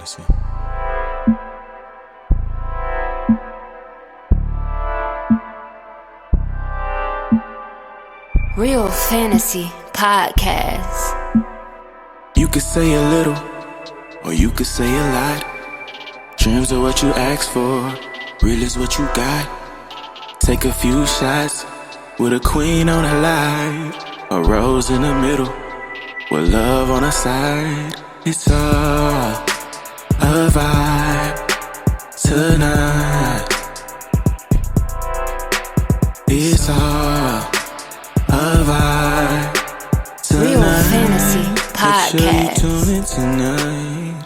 Fantasy. Real Fantasy Podcast. You could say a little, or you could say a lot. Dreams are what you ask for, real is what you got. Take a few shots with a queen on the line, a rose in the middle, with love on the side. It's all a vibe tonight. It's all a vibe tonight. Real Fantasy Podcast. Tune in tonight.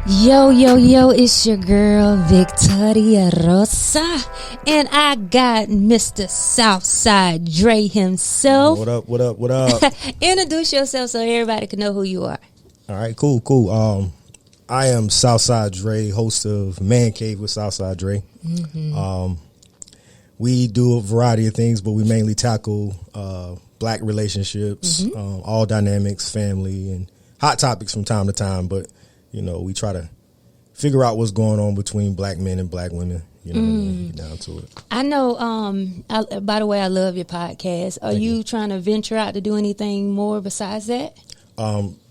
Yo, it's your girl, Victoria Rosa, and I got Mr. Soufside Dre himself. What up? Introduce yourself so everybody can know who you are. All right, cool. I am Soufside Dre, host of Mancave with Soufside Dre. Mm-hmm. We do a variety of things, but we mainly tackle black relationships, all dynamics, family, and hot topics from time to time. But, you know, we try to figure out what's going on between black men and black women. You know what I mean? Get down to it. I know, by the way, I love your podcast. Are you trying to venture out to do anything more besides that?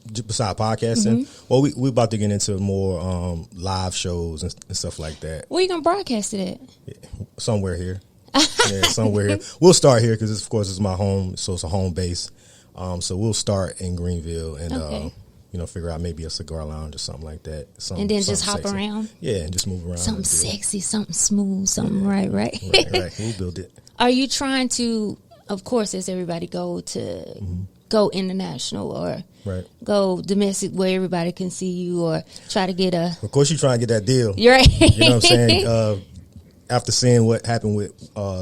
Besides podcasting, well, we about to get into more live shows and stuff like that. Where you going to broadcast it at? Yeah, somewhere here. Somewhere here. We'll start here because, of course, it's my home, so it's a home base. So we'll start in Greenville and, figure out maybe a cigar lounge or something like that. And then just hop around? Yeah, and just move around. Something sexy, something smooth, something right. Right. We'll build it. Are you trying to, of course, as everybody go international or go domestic where everybody can see you, or try to get a... Of course, you try and get that deal. You're right. You know what I'm saying? After seeing what happened with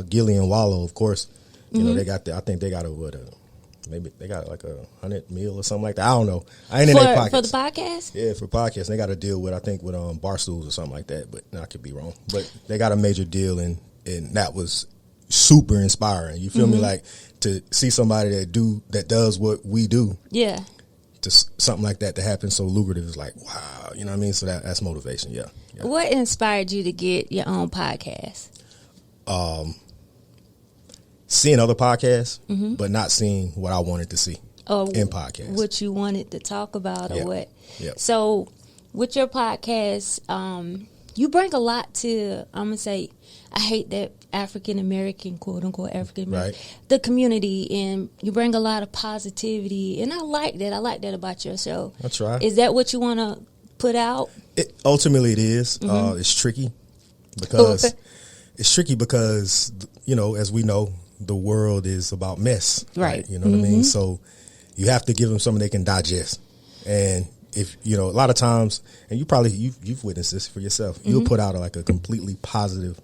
Gilly and Wallow, of course, you know, they got maybe they got like $100 million or something like that. I don't know. I ain't in their pockets. For the podcast? Yeah, for podcasts. They got a deal with Barstools or something like that, but I could be wrong. But they got a major deal, and that was super inspiring. You feel me? Like, to see somebody that does what we do. Yeah. To something like that to happen so lucrative is like, wow, you know what I mean? So that's motivation, yeah. What inspired you to get your own podcast? Seeing other podcasts, but not seeing what I wanted to see in podcasts. What you wanted to talk about or what? Yeah. So with your podcast, you bring a lot to, I'm going to say, I hate that African-American, quote-unquote African-American, the community, and you bring a lot of positivity, and I like that. I like that about your show. That's right. Is that what you want to put out? Ultimately, it is. It's tricky because you know, as we know, the world is about mess. Right. You know what I mean? So you have to give them something they can digest. And if, you know, a lot of times, and you've witnessed this for yourself, you'll put out a completely positive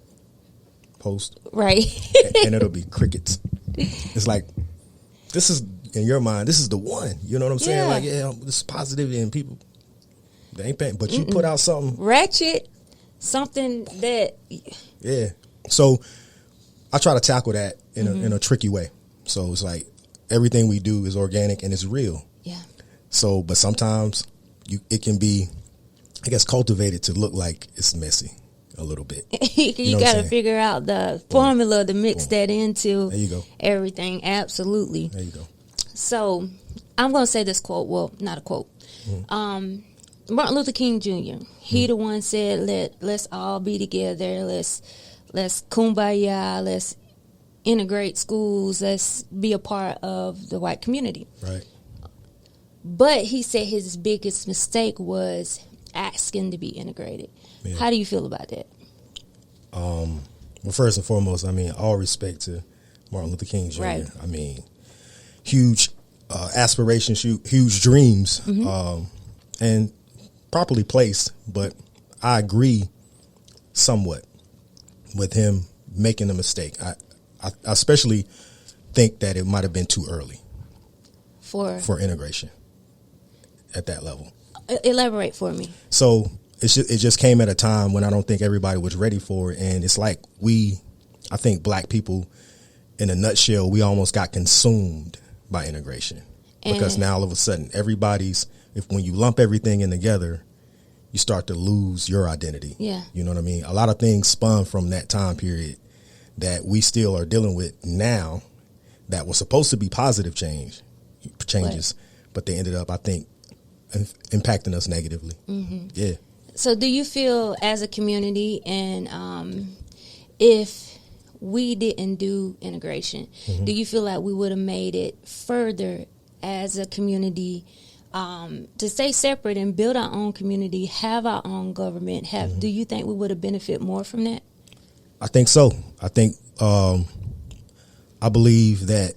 post. Right. and it'll be crickets. It's like, this is, in your mind, this is the one. You know what I'm saying? Yeah. Like, yeah, this is positivity, and people, they ain't paying. But you put out something. Ratchet. Something that. Yeah. So I try to tackle that in a tricky way. So it's like everything we do is organic and it's real. Yeah. So, but sometimes it can be, I guess, cultivated to look like it's messy a little bit. You got to figure out the formula to mix that into there you go. Everything. Absolutely. There you go. So I'm going to say this quote. Well, not a quote. Martin Luther King Jr. He the one said, let's all be together. Let's kumbaya. Let's integrate schools. Let's be a part of the white community. Right. But he said his biggest mistake was asking to be integrated. Yeah. How do you feel about that? Well, first and foremost, I mean, all respect to Martin Luther King Jr. Right. I mean, huge aspirations, huge dreams, and properly placed. But I agree somewhat with him making a mistake. I especially think that it might have been too early for integration at that level. Elaborate for me. So it just came at a time when I don't think everybody was ready for it, and it's like I think black people, in a nutshell, we almost got consumed by integration because now all of a sudden when you lump everything in together, you start to lose your identity. Yeah. You know what I mean? A lot of things spun from that time period that we still are dealing with now that was supposed to be positive changes, but they ended up, I think, impacting us negatively. Mm-hmm. Yeah. So do you feel as a community, and if we didn't do integration, do you feel like we would have made it further as a community to stay separate and build our own community, have our own government? Do you think we would have benefited more from that? I think so. I think I believe that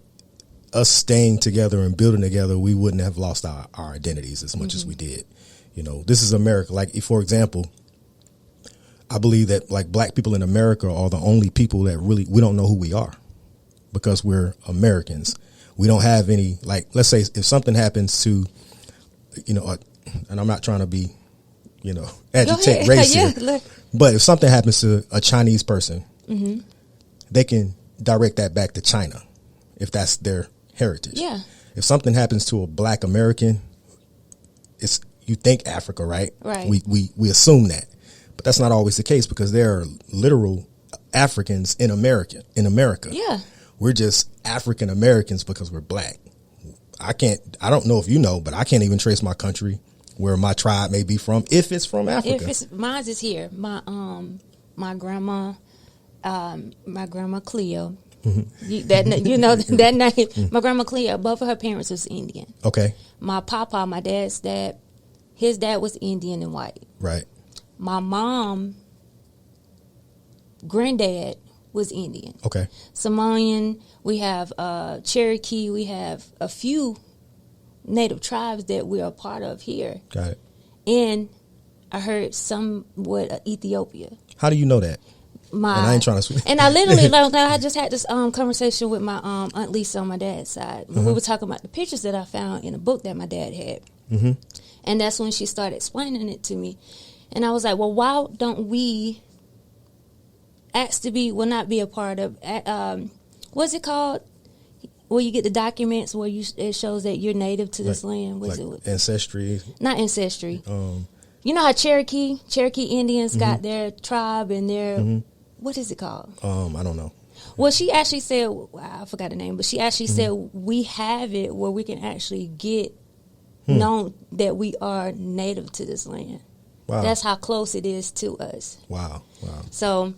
us staying together and building together, we wouldn't have lost our identities as much as we did. You know, this is America. Like, for example, I believe that like black people in America are the only people that really, we don't know who we are because we're Americans. We don't have any, like, let's say if something happens to, you know, and I'm not trying to be, you know, agitate race here, but if something happens to a Chinese person, they can direct that back to China if that's their heritage. Yeah. If something happens to a black American, it's, you think Africa, right? Right. We assume that, but that's not always the case because there are literal Africans in America. Yeah. We're just African Americans because we're black. I don't know if you know, but I can't even trace my country where my tribe may be from, if it's from Africa. Mine is here. My grandma Cleo. That name. My grandma Cleo. Both of her parents was Indian. Okay. My papa, my dad's dad, his dad was Indian and white. Right. My mom, granddad was Indian. Okay. Samoan. We have Cherokee. We have a few native tribes that we are a part of here. Got it. And I heard somewhat Ethiopia. How do you know that? And I ain't trying to. And I literally, I just had this conversation with my Aunt Lisa on my dad's side. We were talking about the pictures that I found in a book that my dad had. And that's when she started explaining it to me. And I was like, well, why don't we ask to be, not be a part of, what's it called? Where you get the documents where it shows that you're native to this land. What's like it? Ancestry. Not Ancestry. You know how Cherokee Indians got their tribe and their, what is it called? I don't know. Well, she actually said, I forgot the name, but she actually said we have it where we can actually get known that we are native to this land. Wow. That's how close it is to us. Wow. So,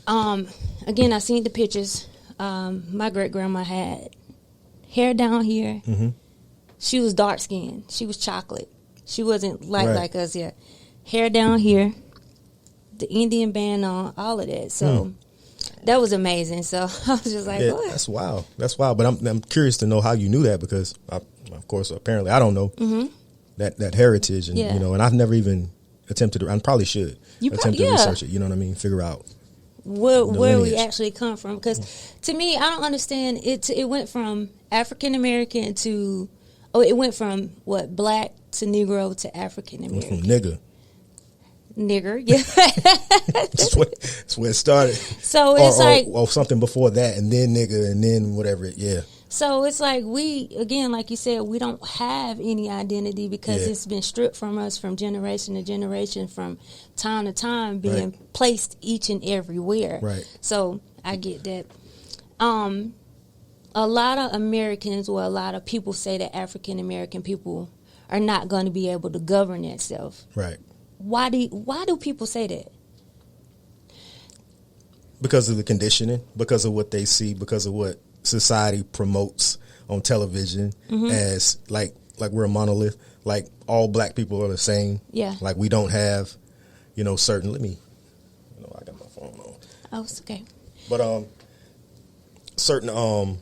again, I seen the pictures. My great grandma had hair down here. She was dark skinned. She was chocolate. She wasn't like us yet. Hair down here, the Indian band on, all of that. So that was amazing. So I was just like, yeah, what? That's wild. But I'm curious to know how you knew that because, of course, apparently I don't know that heritage, and you know, and I've never even attempted to. I probably should attempt to research it. You know what I mean? Figure out where we actually come from. Because to me, I don't understand it. It went from African American to it went from black to Negro to African American. Nigger, yeah. That's where it started. So it's or something before that, and then nigga, and then whatever. Yeah. So it's like we, again, like you said, we don't have any identity because it's been stripped from us from generation to generation, from time to time, being placed each and everywhere. Right. So I get that. A lot of Americans, or a lot of people, say that African American people are not going to be able to govern themselves. Right. Why do people say that? Because of the conditioning, because of what they see, because of what society promotes on television as like we're a monolith, like all black people are the same. Yeah. Like we don't have, certain. I got my phone on. Oh, it's okay. But certain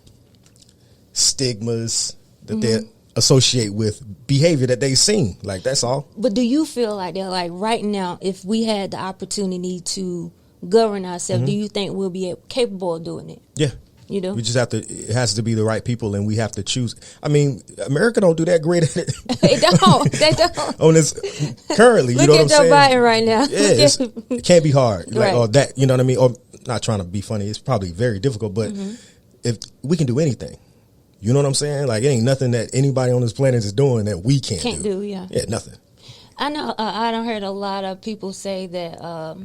stigmas that they associate with behavior that they've seen. Like that's all. But do you feel like that? Like right now, if we had the opportunity to govern ourselves, do you think we'll be capable of doing it? Yeah. You do? We just have to, it has to be the right people, and we have to choose. I mean, America don't do that great at it. They don't. On this, currently, Look you know what I'm saying? Look at Joe Biden right now. Yeah, it can't be hard. Like, right. Or that, you know what I mean? Or not trying to be funny. It's probably very difficult, but if we can do anything, you know what I'm saying? Like, it ain't nothing that anybody on this planet is doing that we can't do. Yeah. Yeah, nothing. I know I don't heard a lot of people say that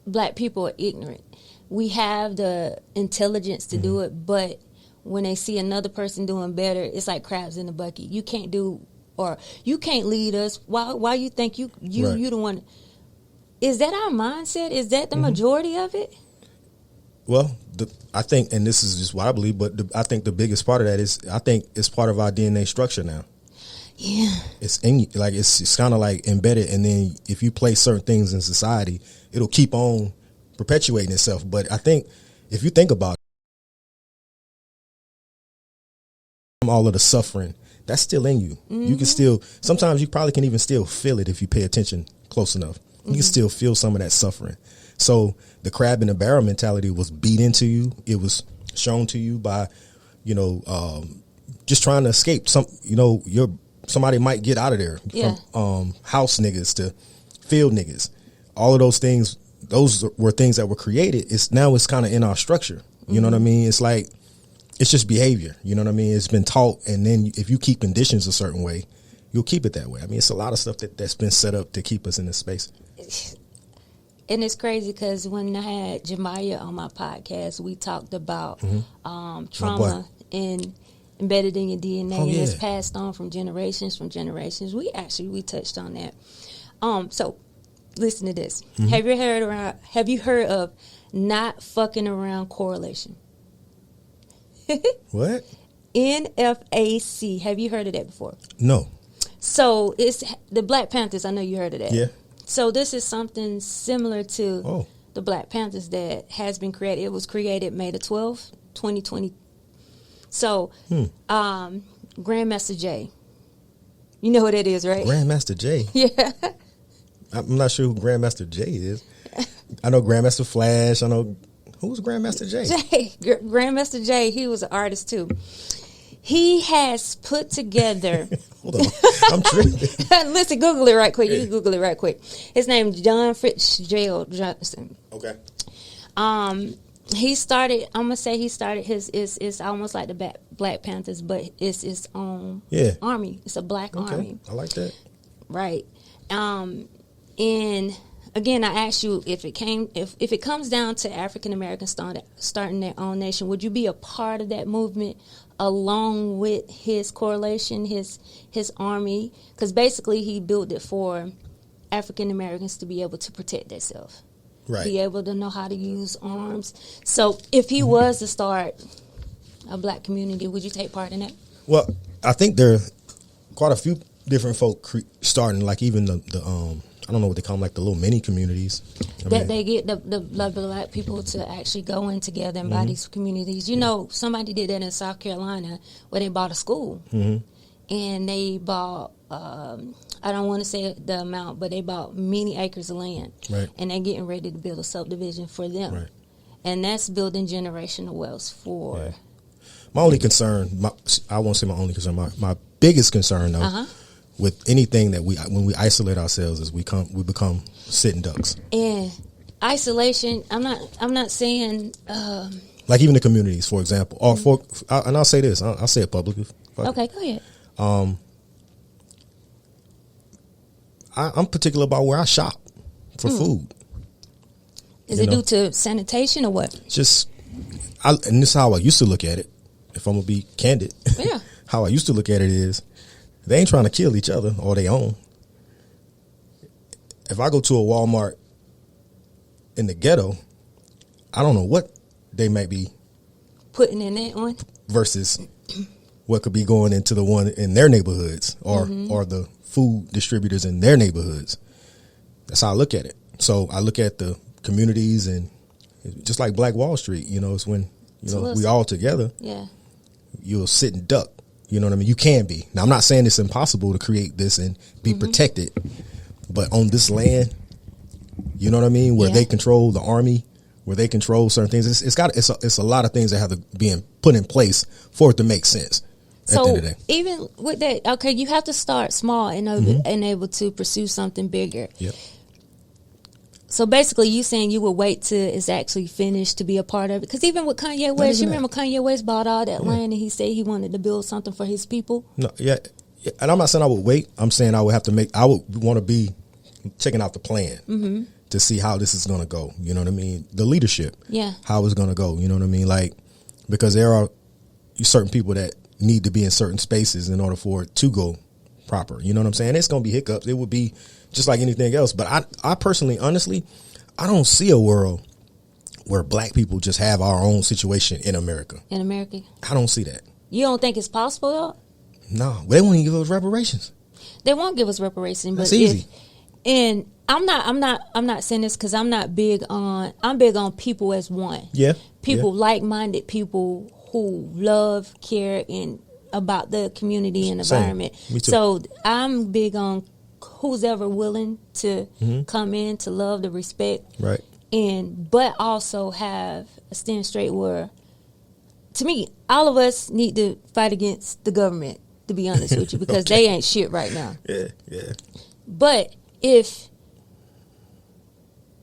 black people are ignorant. We have the intelligence to do it, but when they see another person doing better, it's like crabs in the bucket. You can't do, or you can't lead us. Why you think you the one? Is that our mindset? Is that the majority of it? Well, I think, and this is just what I believe, but I think the biggest part of that is, I think it's part of our DNA structure now. Yeah, it's it's kind of like embedded, and then if you place certain things in society, it'll keep on perpetuating itself. But I think if you think about it, all of the suffering that's still in you. You can still, sometimes you probably can even still feel it if you pay attention close enough. You can still feel some of that suffering. So the crab in the barrel mentality was beat into you. It was shown to you by, just trying to escape. Somebody might get out of there, from house niggas to field niggas. All of those things, those were things that were created. It's kind of in our structure. You know what I mean? It's like, it's just behavior. You know what I mean? It's been taught, and then if you keep conditions a certain way, you'll keep it that way. I mean, it's a lot of stuff that's been set up to keep us in this space. And it's crazy because when I had Jemiah on my podcast, we talked about trauma and embedded in your DNA, and it's passed on from generations. We touched on that. So listen to this. Have you heard of not fucking around correlation? What? NFAC. Have you heard of that before? No. So it's the Black Panthers. I know you heard of that. Yeah. So this is something similar to the Black Panthers that has been created. It was created May the 12th, 2020. So, Grandmaster Jay. You know who that is, right? Grandmaster Jay? Yeah. I'm not sure who Grandmaster Jay is. I know Grandmaster Flash. I know... Who's Grandmaster Jay? Grandmaster Jay, he was an artist too. He has put together... Hold on. I'm tripping. Listen, Google it right quick. You can Google it right quick. His name is John Fitzgerald Johnson. Okay. He started, I'm going to say it's almost like the Black Panthers, but it's his own army. It's a black army. I like that. Right. And again, I asked you if it comes down to African Americans starting their own nation, would you be a part of that movement along with his correlation, his army? Because basically he built it for African Americans to be able to protect themselves, be able to know how to use arms. So if he was to start a black community, would you take part in that? Well, I think there are quite a few different folk starting, like even the I don't know what they call them, like the little mini communities. They get the black people to actually go in together and buy these communities. You know, somebody did that in South Carolina where they bought a school. And they bought, I don't want to say the amount, but they bought many acres of land. Right. And they're getting ready to build a subdivision for them. Right. And that's building generational wealth for... Yeah. My only concern, I won't say my only concern, my biggest concern, though, with anything that when we isolate ourselves is we become sitting ducks. And isolation, I'm not saying like even the communities, for example, and I'll say this, I'll say it publicly. Okay, go ahead. I'm particular about where I shop for food. Is it due to sanitation or what? And this is how I used to look at it. If I'm gonna be candid, how I used to look at it is, they ain't trying to kill each other or they own. If I go to a Walmart in the ghetto, I don't know what they might be putting in that one versus what could be going into the one in their neighborhoods or the food distributors in their neighborhoods. That's how I look at it. So I look at the communities, and just like Black Wall Street, it's when we all together. Yeah, you'll sit and duck. You know what I mean? You can be. Now, I'm not saying it's impossible to create this and be protected, but on this land, you know what I mean, where they control the army, where they control certain things, it's a lot of things that have to be put in place for it to make sense. So at the end of the day, even with that, okay, you have to start small and able to pursue something bigger. Yep. So basically, you saying you would wait till it's actually finished to be a part of it? Because even with Kanye West, you remember Kanye West bought all that land and he said he wanted to build something for his people? No, yeah, And I'm not saying I would wait. I'm saying I would want to be checking out the plan to see how this is going to go. You know what I mean? The leadership. Yeah. How it's going to go. You know what I mean? Like, because there are certain people that need to be in certain spaces in order for it to go proper. You know what I'm saying? It's going to be hiccups. It would be just like anything else. But I personally, honestly, I don't see a world where black people just have our own situation in America. In America? I don't see that. You don't think it's possible, though? No. They won't even give us reparations. They won't give us reparations. That's but easy. And I'm not saying this because I'm big on people as one. Yeah. People, like-minded people who love, care, and about the community and environment. Me too. So I'm big on who's ever willing to come in to love, to respect, Right. but also have a stand straight where, to me, all of us need to fight against the government, to be honest with you, because they ain't shit right now. Yeah. But if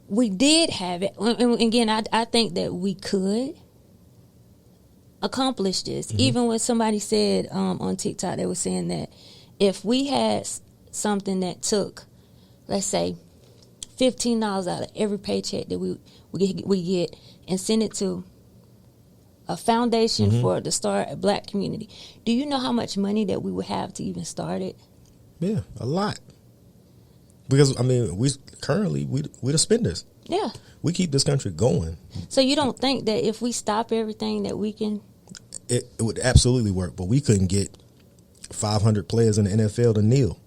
we did have it, and again, I think that we could accomplish this. Even when somebody said on TikTok, they were saying that if we had something that took, let's say, $15 out of every paycheck that we get and send it to a foundation for the start a black community, do you know how much money that we would have to even start it? Yeah, a lot. Because I mean, we the spenders. Yeah. We keep this country going. So you don't think that if we stop everything that we can? It would absolutely work, but we couldn't get 500 players in the NFL to kneel.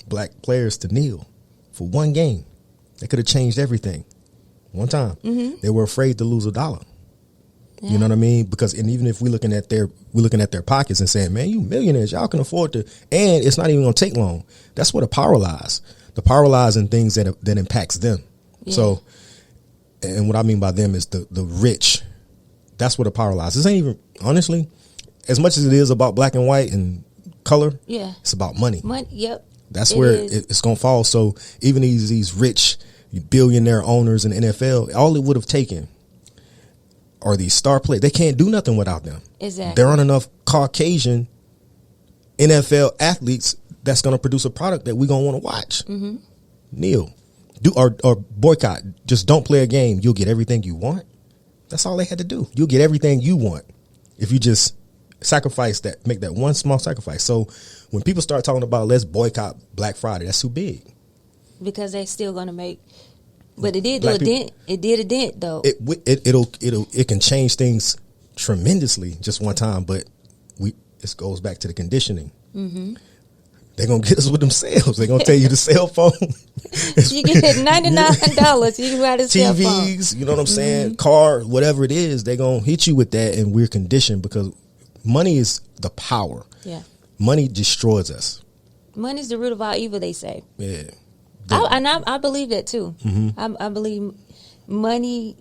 Black players to kneel for one game. They could have changed everything. One time. They were afraid to lose $1. Yeah. You know what I mean? Because even if we're looking at their pockets and saying, man, you millionaires, y'all can afford to, and it's not even gonna take long. That's where the power lies. The power lies in things that impacts them. Yeah. So, and what I mean by them is the rich. That's where the power lies. This ain't even, honestly, as much as it is about black and white and color, Yeah. it's about money. Money, yep. That's where it's going to fall. So even these rich billionaire owners in the NFL, all it would have taken are these star players. They can't do nothing without them. Exactly. There aren't enough Caucasian NFL athletes that's going to produce a product that we're going to want to watch. Kneel. Do or boycott. Just don't play a game. You'll get everything you want. That's all they had to do. You'll get everything you want if you just make that one small sacrifice. So when people start talking about let's boycott Black Friday, that's too big. Because they still going to make, but it did Black do a dent. It did a dent though. It can change things tremendously just one time, but this goes back to the conditioning. They're gonna get us with themselves. They're gonna tell you the cell phone. You get $99. You can buy the cell phone. TVs, you know what I'm saying? Car, whatever it is, they're gonna hit you with that, and we're conditioned because money is the power. Yeah. Money destroys us. Money's the root of all evil, they say. Yeah. I believe that too. I believe money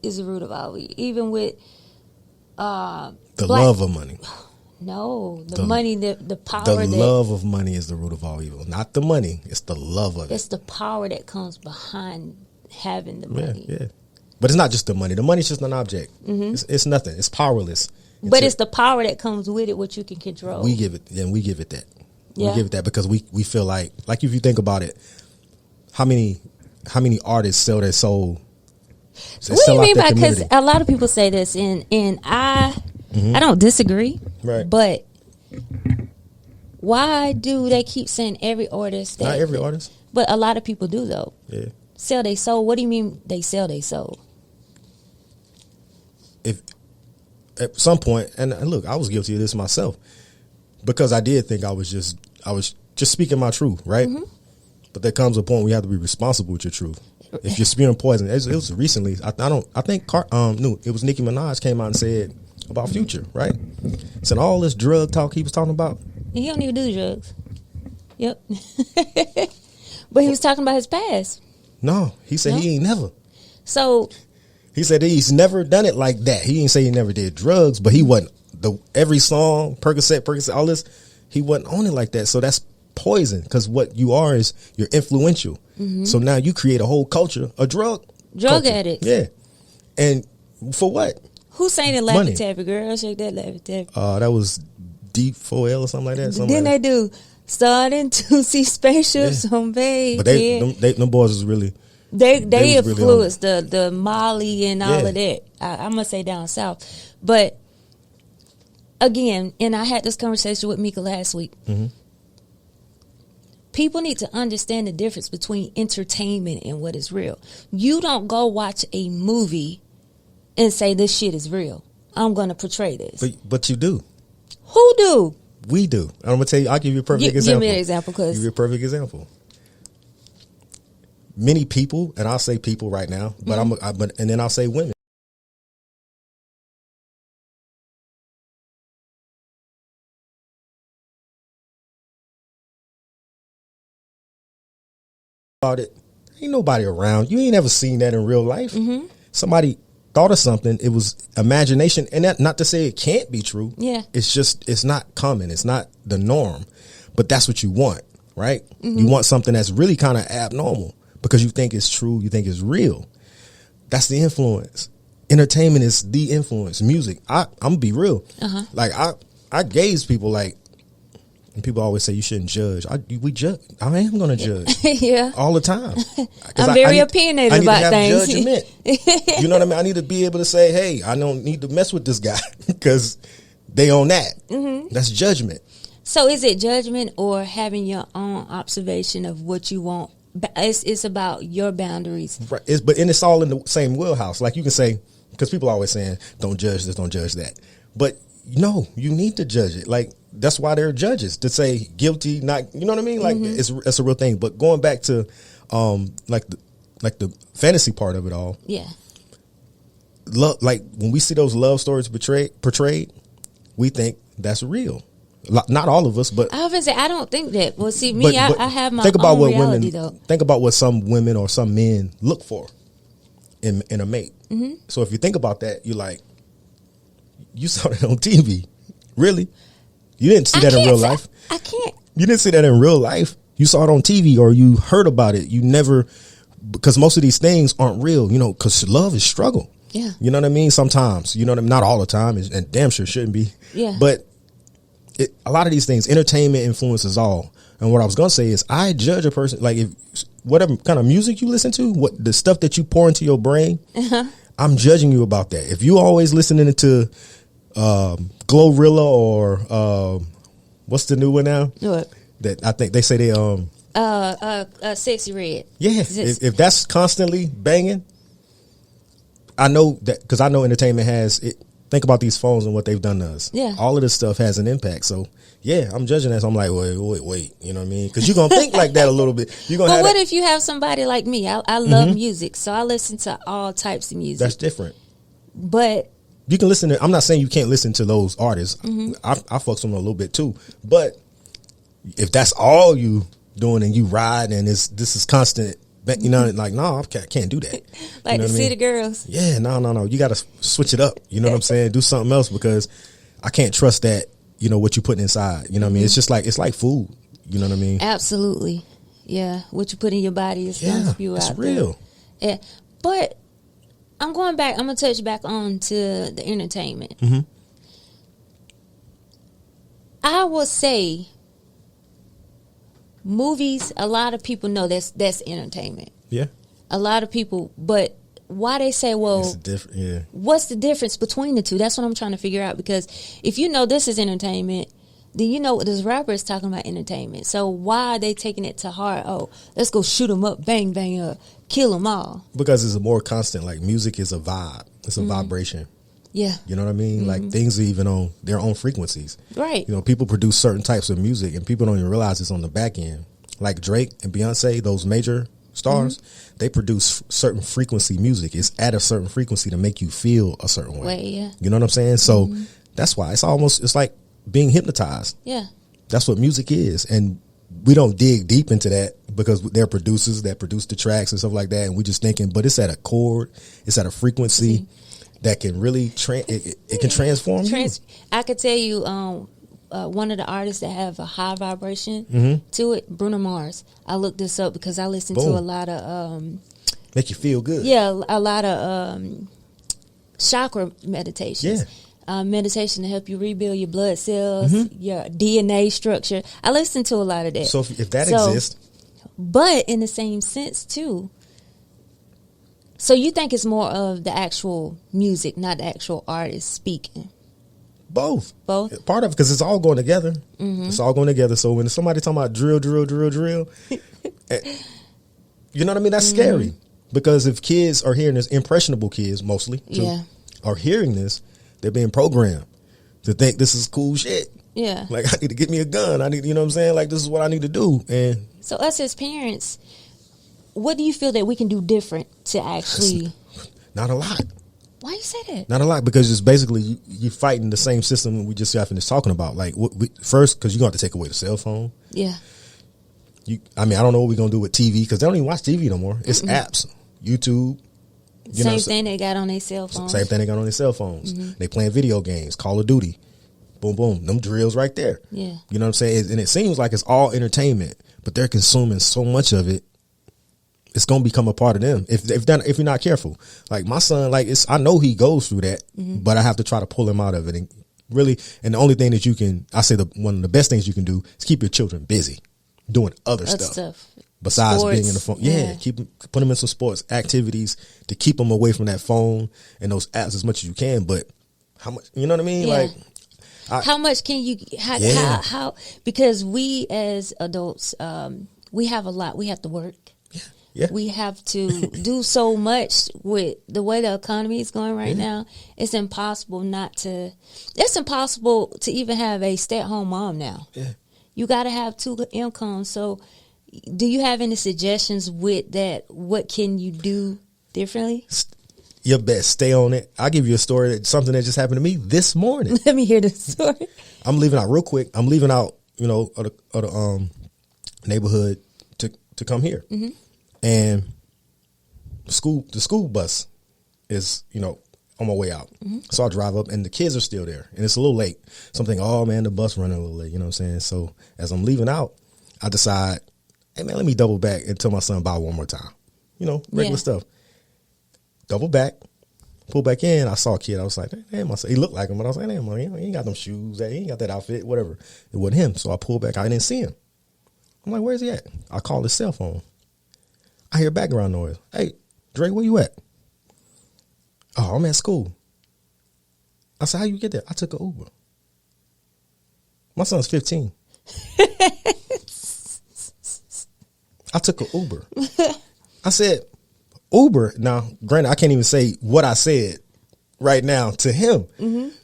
is the root of all evil. Even with love of money. No, the money, the power. The love of money is the root of all evil. Not the money, it's the love of it. It's the power that comes behind having the money. Yeah. But it's not just the money. The money's just an object. It's nothing. It's powerless. But it's the power that comes with it, what you can control. We give it that. Yeah. We give it that because we feel like if you think about it, how many artists sell their soul? What do you mean by, because a lot of people say this, and I don't disagree. Right. But why do they keep saying every artist? Not every artist. But a lot of people do, though. Yeah. Sell their soul. What do you mean they sell their soul? If at some point, and look, I was guilty of this myself because I did think I was just speaking my truth, right? But there comes a point where you have to be responsible with your truth. If you're spewing poison, it was recently. I think it was Nicki Minaj came out and said about Future, right? Said all this drug talk he was talking about. He don't even do drugs. Yep. But he was talking about his past. No, he said he ain't never. So he said he's never done it like that. He didn't say he never did drugs, but he wasn't every song, Percocet, all this. He wasn't on it like that. So that's poison because what you are is you're influential. So now you create a whole culture, a drug culture. addict. Yeah, and for what? Who sang the Laffy Taffy? Girl, shake that Laffy Taffy. That was D4L or something like that. Then they do starting to see spaceships on baby. But them boys is really they was influenced the Molly and all of that. I'm gonna say down south, but again, and I had this conversation with Mika last week. Mm-hmm. People need to understand the difference between entertainment and what is real. You don't go watch a movie and say this shit is real. I'm going to portray this. But you do. Who do? We do. I'm going to tell you, I'll give you a perfect example. Give me an example. Give you a perfect example. Many people, and I'll say people right now, but and then I'll say women. About it, ain't nobody around. You ain't ever seen that in real life. Mm-hmm. Somebody thought of something. It was imagination, and that not to say it can't be true. Yeah, it's not common. It's not the norm, but that's what you want, right? Mm-hmm. You want something that's really kind of abnormal because you think it's true. You think it's real. That's the influence. Entertainment is the influence. Music. I'm gonna be real. Like I gaze people like. And people always say you shouldn't judge. We judge. I am going to judge. Yeah, all the time. I'm very opinionated about things. Judgment. You know what I mean? I need to be able to say, "Hey, I don't need to mess with this guy because they own that." Mm-hmm. That's judgment. So, is it judgment or having your own observation of what you want? It's about your boundaries, right? It's all in the same wheelhouse. Like you can say, because people are always saying, "Don't judge this, don't judge that," but no, you need to judge it. Like. That's why they're judges to say guilty, not, you know what I mean? Like it's a real thing. But going back to like the fantasy part of it all. Yeah. Love, like when we see those love stories portrayed, we think that's real. Not all of us, but I often say I don't think that. Well, see, me, I have my own reality though. Think about what some women or some men look for in a mate. Mm-hmm. So if you think about that, you're like, you saw that on TV, really? You didn't see that in real life. I can't. You didn't see that in real life. You saw it on TV or you heard about it. You never, because most of these things aren't real, you know, because love is struggle. Yeah. You know what I mean? Sometimes, you know what I mean? Not all the time, and damn sure shouldn't be. Yeah. But a lot of these things, entertainment influences all. And what I was going to say is I judge a person, like if whatever kind of music you listen to, what the stuff that you pour into your brain, I'm judging you about that. If you always listening to Glorilla or what's the new one now? What? That I think they say they Sexy Red. Yeah, if that's constantly banging, I know that because I know entertainment has it. Think about these phones and what they've done to us. Yeah, all of this stuff has an impact. So yeah, I'm judging that. So I'm like, wait. You know what I mean? Because you're gonna think like that a little bit. You're gonna. But what if you have somebody like me? I love music, so I listen to all types of music. That's different. But you can listen to. I'm not saying you can't listen to those artists. I fucks with them a little bit too. But if that's all you doing and you ride and this is constant, you know, like no, I can't do that. Like you know the City Girls. Yeah, no. You got to switch it up. You know what I'm saying? Do something else because I can't trust that. You know what you putting inside. You know what I mean? It's just like food. You know what I mean? Absolutely. Yeah, what you put in your body is going to spew out. It's real. There. Yeah, but. I'm going back. I'm gonna touch back on to the entertainment. Mm-hmm. I will say, movies. A lot of people know that's entertainment. Yeah. A lot of people, but why they say, well, what's the difference between the two? That's what I'm trying to figure out. Because if you know this is entertainment, then you know what this rapper is talking about entertainment. So why are they taking it to heart? Oh, let's go shoot them up, bang, bang, kill them all. Because it's a more constant, like music is a vibe. It's a vibration. Yeah. You know what I mean? Like things are even on their own frequencies. Right. You know, people produce certain types of music and people don't even realize it's on the back end. Like Drake and Beyonce, those major stars, they produce certain frequency music. It's at a certain frequency to make you feel a certain way. Yeah. You know what I'm saying? So that's why it's like being hypnotized. Yeah. That's what music is. And we don't dig deep into that because they're producers that produce the tracks and stuff like that. And we just thinking, but it's at a chord, it's at a frequency that can really, it can transform you. I could tell you one of the artists that have a high vibration to it, Bruno Mars. I looked this up because I listen to a lot of... make you feel good. Yeah, a lot of chakra meditations. Yeah. meditation to help you rebuild your blood cells, your DNA structure. I listen to a lot of that. So if that exists. But in the same sense, too. So you think it's more of the actual music, not the actual artist speaking? Both. Both? Part of it, because it's all going together. It's all going together. So when somebody talking about drill, you know what I mean? That's scary. Because if kids are hearing this, impressionable kids mostly, too, are hearing this, they're being programmed to think this is cool shit. Yeah. Like, I need to get me a gun. I need, you know what I'm saying? Like, this is what I need to do. And so us as parents, what do you feel that we can do different to actually? Not a lot. Why you say that? Not a lot, because it's basically you fighting the same system we just got finished talking about. Like, first, because you're going to have to take away the cell phone. Yeah. I don't know what we're going to do with TV, because they don't even watch TV no more. It's apps, YouTube. Same thing they got on their cell phones. Same thing they got on their cell phones. They playing video games, Call of Duty. Boom, boom. Them drills right there. Yeah. You know what I'm saying? And it seems like it's all entertainment, but they're consuming so much of it. It's gonna become a part of them if you're not careful. Like my son, like I know he goes through that, but I have to try to pull him out of it. And really, and the only thing that one of the best things you can do is keep your children busy, doing other stuff besides sports, being in the phone. Yeah, put them in some sports activities to keep them away from that phone and those apps as much as you can. But how much? You know what I mean? Yeah. Like, how much can you? How? Because we as adults, we have a lot. We have to work. Yeah. We have to do so much with the way the economy is going right now. It's impossible it's impossible to even have a stay-at-home mom now. Yeah. You got to have two incomes. So do you have any suggestions with that? What can you do differently? Your best. Stay on it. I'll give you a story, something that just happened to me this morning. Let me hear the story. I'm leaving out real quick. I'm leaving out, of the neighborhood to come here. And the school bus is, on my way out. So I drive up and the kids are still there and it's a little late. So I'm thinking, oh man, the bus running a little late, you know what I'm saying? So as I'm leaving out, I decide, hey man, let me double back and tell my son bye one more time. Regular stuff. Double back, pull back in. I saw a kid. I was like, damn, he looked like him, but I was like, damn, he ain't got them shoes. He ain't got that outfit, whatever. It wasn't him. So I pulled back. I didn't see him. I'm like, where's he at? I called his cell phone. I hear background noise. Hey, Dre, where you at? Oh, I'm at school. I said, how you get there? I took an Uber. My son's 15. I took an Uber. I said, Uber. Now, granted, I can't even say what I said right now to him.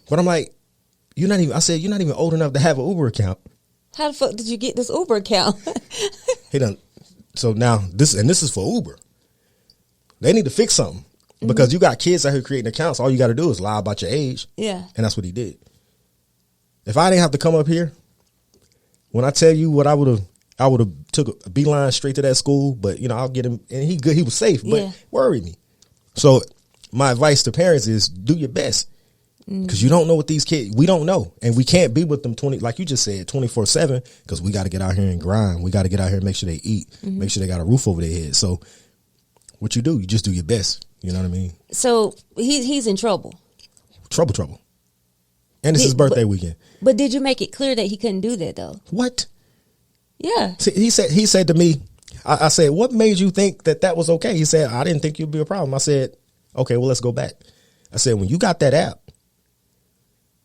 But I'm like, you're not even old enough to have an Uber account. How the fuck did you get this Uber account? He done. So now this is for Uber. They need to fix something because you got kids out here creating accounts. All you got to do is lie about your age. Yeah. And that's what he did. If I didn't have to come up here, when I tell you what I would have took a beeline straight to that school, but I'll get him and he good. He was safe, but worried me. So my advice to parents is do your best. Because you don't know what these kids, we don't know. And we can't be with them like you just said, 24/7, because we got to get out here and grind. We got to get out here and make sure they eat, make sure they got a roof over their head. So what you do, you just do your best. You know what I mean? So he's in trouble. Trouble. And it's his birthday weekend. But did you make it clear that he couldn't do that though? What? Yeah. See, he said to me, I said, what made you think that was okay? He said, I didn't think you'd be a problem. I said, okay, well, let's go back. I said, when you got that app,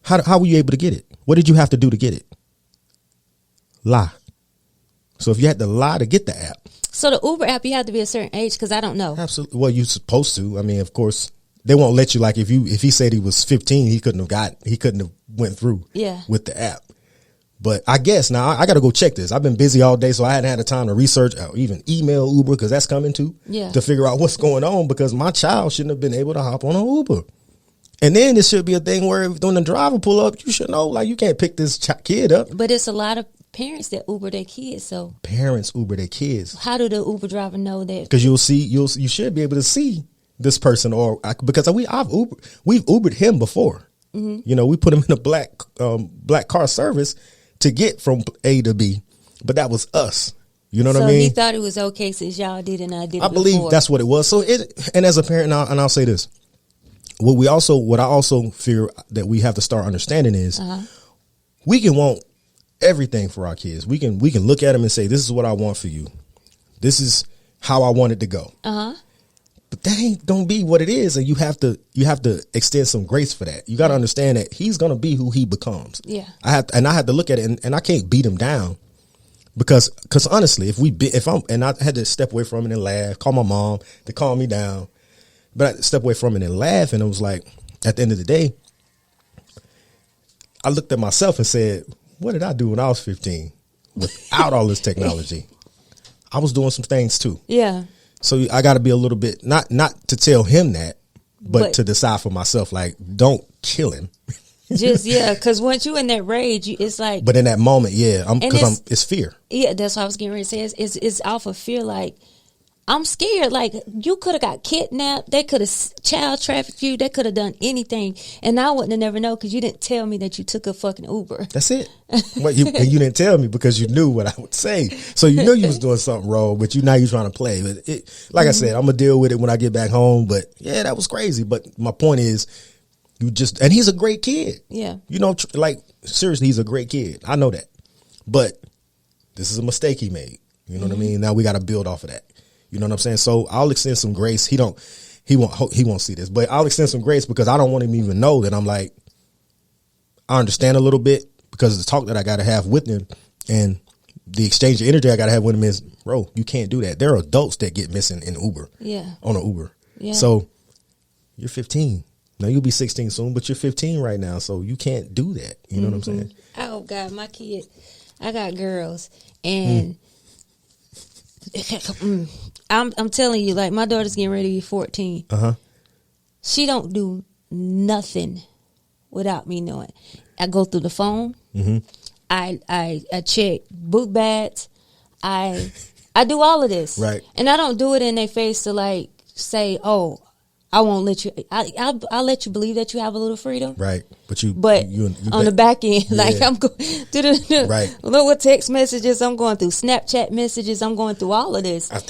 how were you able to get it? What did you have to do to get it? Lie. So if you had to lie to get the app. So the Uber app, you have to be a certain age because I don't know. Absolutely. Well, you're supposed to. I mean, of course, they won't let you. Like if he said he was 15, he couldn't have went through with the app. But I guess now I got to go check this. I've been busy all day, so I hadn't had the time to research or even email Uber because that's coming too. Yeah. To figure out what's going on because my child shouldn't have been able to hop on an Uber. And then it should be a thing where when the driver pull up, you should know, like, you can't pick this kid up. But it's a lot of parents that Uber their kids. So parents Uber their kids. How do the Uber driver know that? Because you should be able to see this person because we've Ubered him before. Mm-hmm. We put him in a black car service to get from A to B, but that was us. You know what I mean? So he thought it was okay since y'all did and I did. I believe that's what it was. So and as a parent, and I'll say this. what I also fear that we have to start understanding is we can want everything for our kids. We can look at them and say, this is what I want for you. This is how I want it to go. But that ain't gonna be what it is, and you have to extend some grace for that. You got to understand that he's gonna be who he becomes. Yeah, I have to look at it, and I can't beat him down because honestly, I had to step away from it and laugh, call my mom to calm me down, but I had to step away from it and laugh, and it was like at the end of the day, I looked at myself and said, what did I do when I was 15 without all this technology? I was doing some things too. Yeah. So I got to be a little bit, not to tell him that, but to decide for myself, like, don't kill him. Just, because once you in that rage, it's like. But in that moment, it's fear. Yeah, that's what I was getting ready to say. It's off of fear, like, I'm scared. Like, you could have got kidnapped. They could have child trafficked you. They could have done anything. And I wouldn't have never known because you didn't tell me that you took a fucking Uber. That's it. And you didn't tell me because you knew what I would say. So you knew you was doing something wrong, but now you're trying to play. But like I said, I'm going to deal with it when I get back home. But yeah, that was crazy. But my point is, and he's a great kid. Yeah. You know, like, seriously, he's a great kid. I know that. But this is a mistake he made. You know what I mean? Now we got to build off of that. You know what I'm saying? So I'll extend some grace. He won't see this, but I'll extend some grace because I don't want him to even know that I'm like, I understand a little bit because of the talk that I got to have with him and the exchange of energy I got to have with him is, bro, you can't do that. There are adults that get missing in Uber. Yeah. On an Uber. Yeah. So you're 15. Now you'll be 16 soon, but you're 15 right now. So you can't do that. You know what I'm saying? Oh God, my kid, I got girls and I'm telling you, like, my daughter's getting ready to be 14. She don't do nothing without me knowing. I go through the phone. I check book bags. I do all of this. Right. And I don't do it in their face to like say, oh, I won't let you. I'll let you believe that you have a little freedom. Right. But on the back end, like I'm going through right. Little text messages. I'm going through Snapchat messages. I'm going through all of this. I don't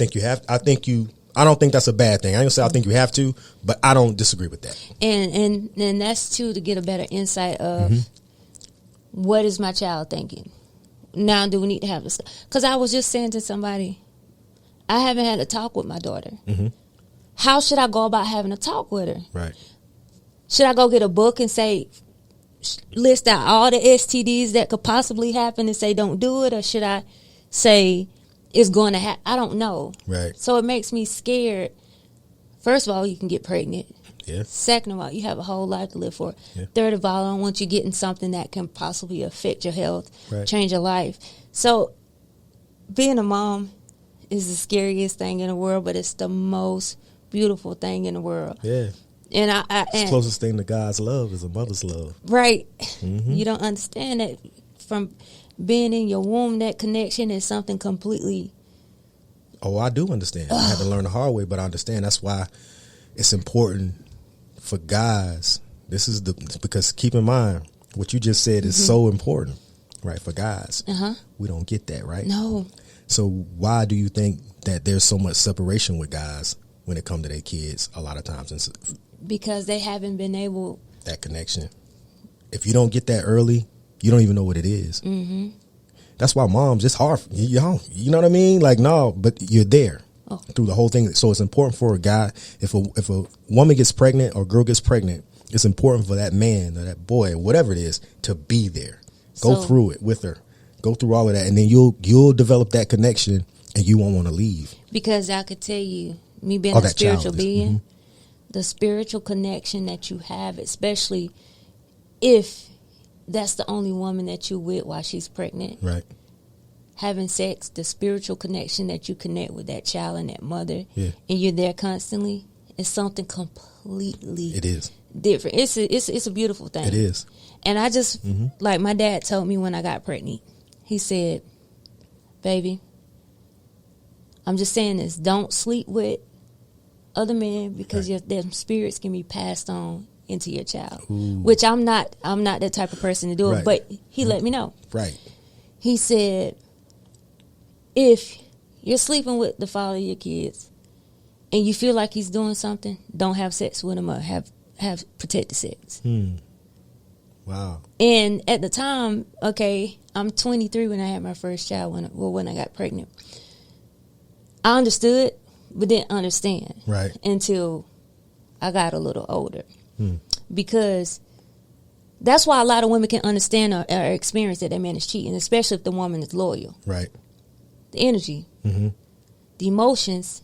think that's a bad thing. I don't say I think you have to, but I don't disagree with that. And that's too to get a better insight of what is my child thinking. Now do we need to have this? Because I was just saying to somebody, I haven't had a talk with my daughter. How should I go about having a talk with her? Right. Should I go get a book and say, list out all the STDs that could possibly happen and say don't do it? Or should I say it's going to happen? I don't know. Right. So it makes me scared. First of all, you can get pregnant. Yeah. Second of all, you have a whole life to live for. Yeah. Third of all, I don't want you getting something that can possibly affect your health, right. change your life. So being a mom is the scariest thing in the world, but it's the most beautiful thing in the world. Yeah. And the closest thing to God's love is a mother's love. Right. You don't understand that from being in your womb, that connection is something completely. Oh, I do understand. I had to learn the hard way, but I understand. That's why it's important for guys. Because keep in mind what you just said is so important, right? For guys, we don't get that, right? No. So why do you think that there's so much separation with guys when it comes to their kids a lot of times? Because they haven't been able. That connection. If you don't get that early, you don't even know what it is. That's why moms, it's hard. You know what I mean? Like, no, but you're there through the whole thing. So it's important for a guy, if a woman gets pregnant or girl gets pregnant, it's important for that man or that boy, whatever it is, to be there. Go through it with her. Go through all of that. And then you'll develop that connection and you won't want to leave. Because I could tell you, me being a spiritual being, the spiritual connection that you have, especially if that's the only woman that you're with while she's pregnant. Right. Having sex, the spiritual connection that you connect with that child and that mother, and you're there constantly, is something completely it is different. It's a beautiful thing. It is. And I just, like my dad told me when I got pregnant, he said, baby, I'm just saying this, don't sleep with other men because their spirits can be passed on into your child. Ooh. Which I'm not that type of person to do it, but he let me know. Right. He said, if you're sleeping with the father of your kids and you feel like he's doing something, don't have sex with him or have have protected sex. Wow. And at the time, okay, I'm 23 when I had my first child, when I got pregnant. I understood, but didn't understand. Right. Until I got a little older. Because that's why a lot of women can understand or experience that their man is cheating, especially if the woman is loyal. Right. The energy, the emotions,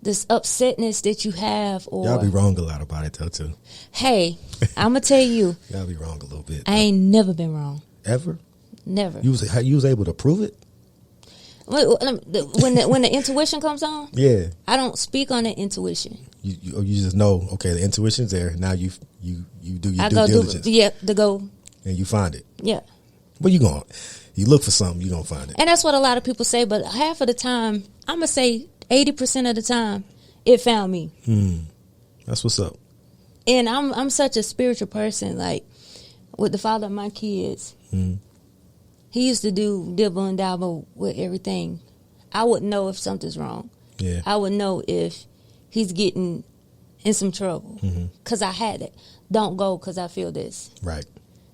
this upsetness that you have. Or Y'all be wrong a lot about it, though, too. Hey, I'm going to tell you. Y'all be wrong a little bit. I ain't never been wrong. Ever? Never. You was able to prove it? When the intuition comes on, Yeah. I don't speak on that intuition. You just know, okay, the intuition's there. Now you do your I due go diligence. to go. And you find it. Yeah. But you look for something, you don't find it. And that's what a lot of people say, but half of the time, I'm going to say 80% of the time, it found me. That's what's up. And I'm such a spiritual person, like with the father of my kids. He used to do dibble and dabble with everything. I would know if something's wrong. Yeah. I would know if he's getting in some trouble. Because I had it. Don't go because I feel this. Right.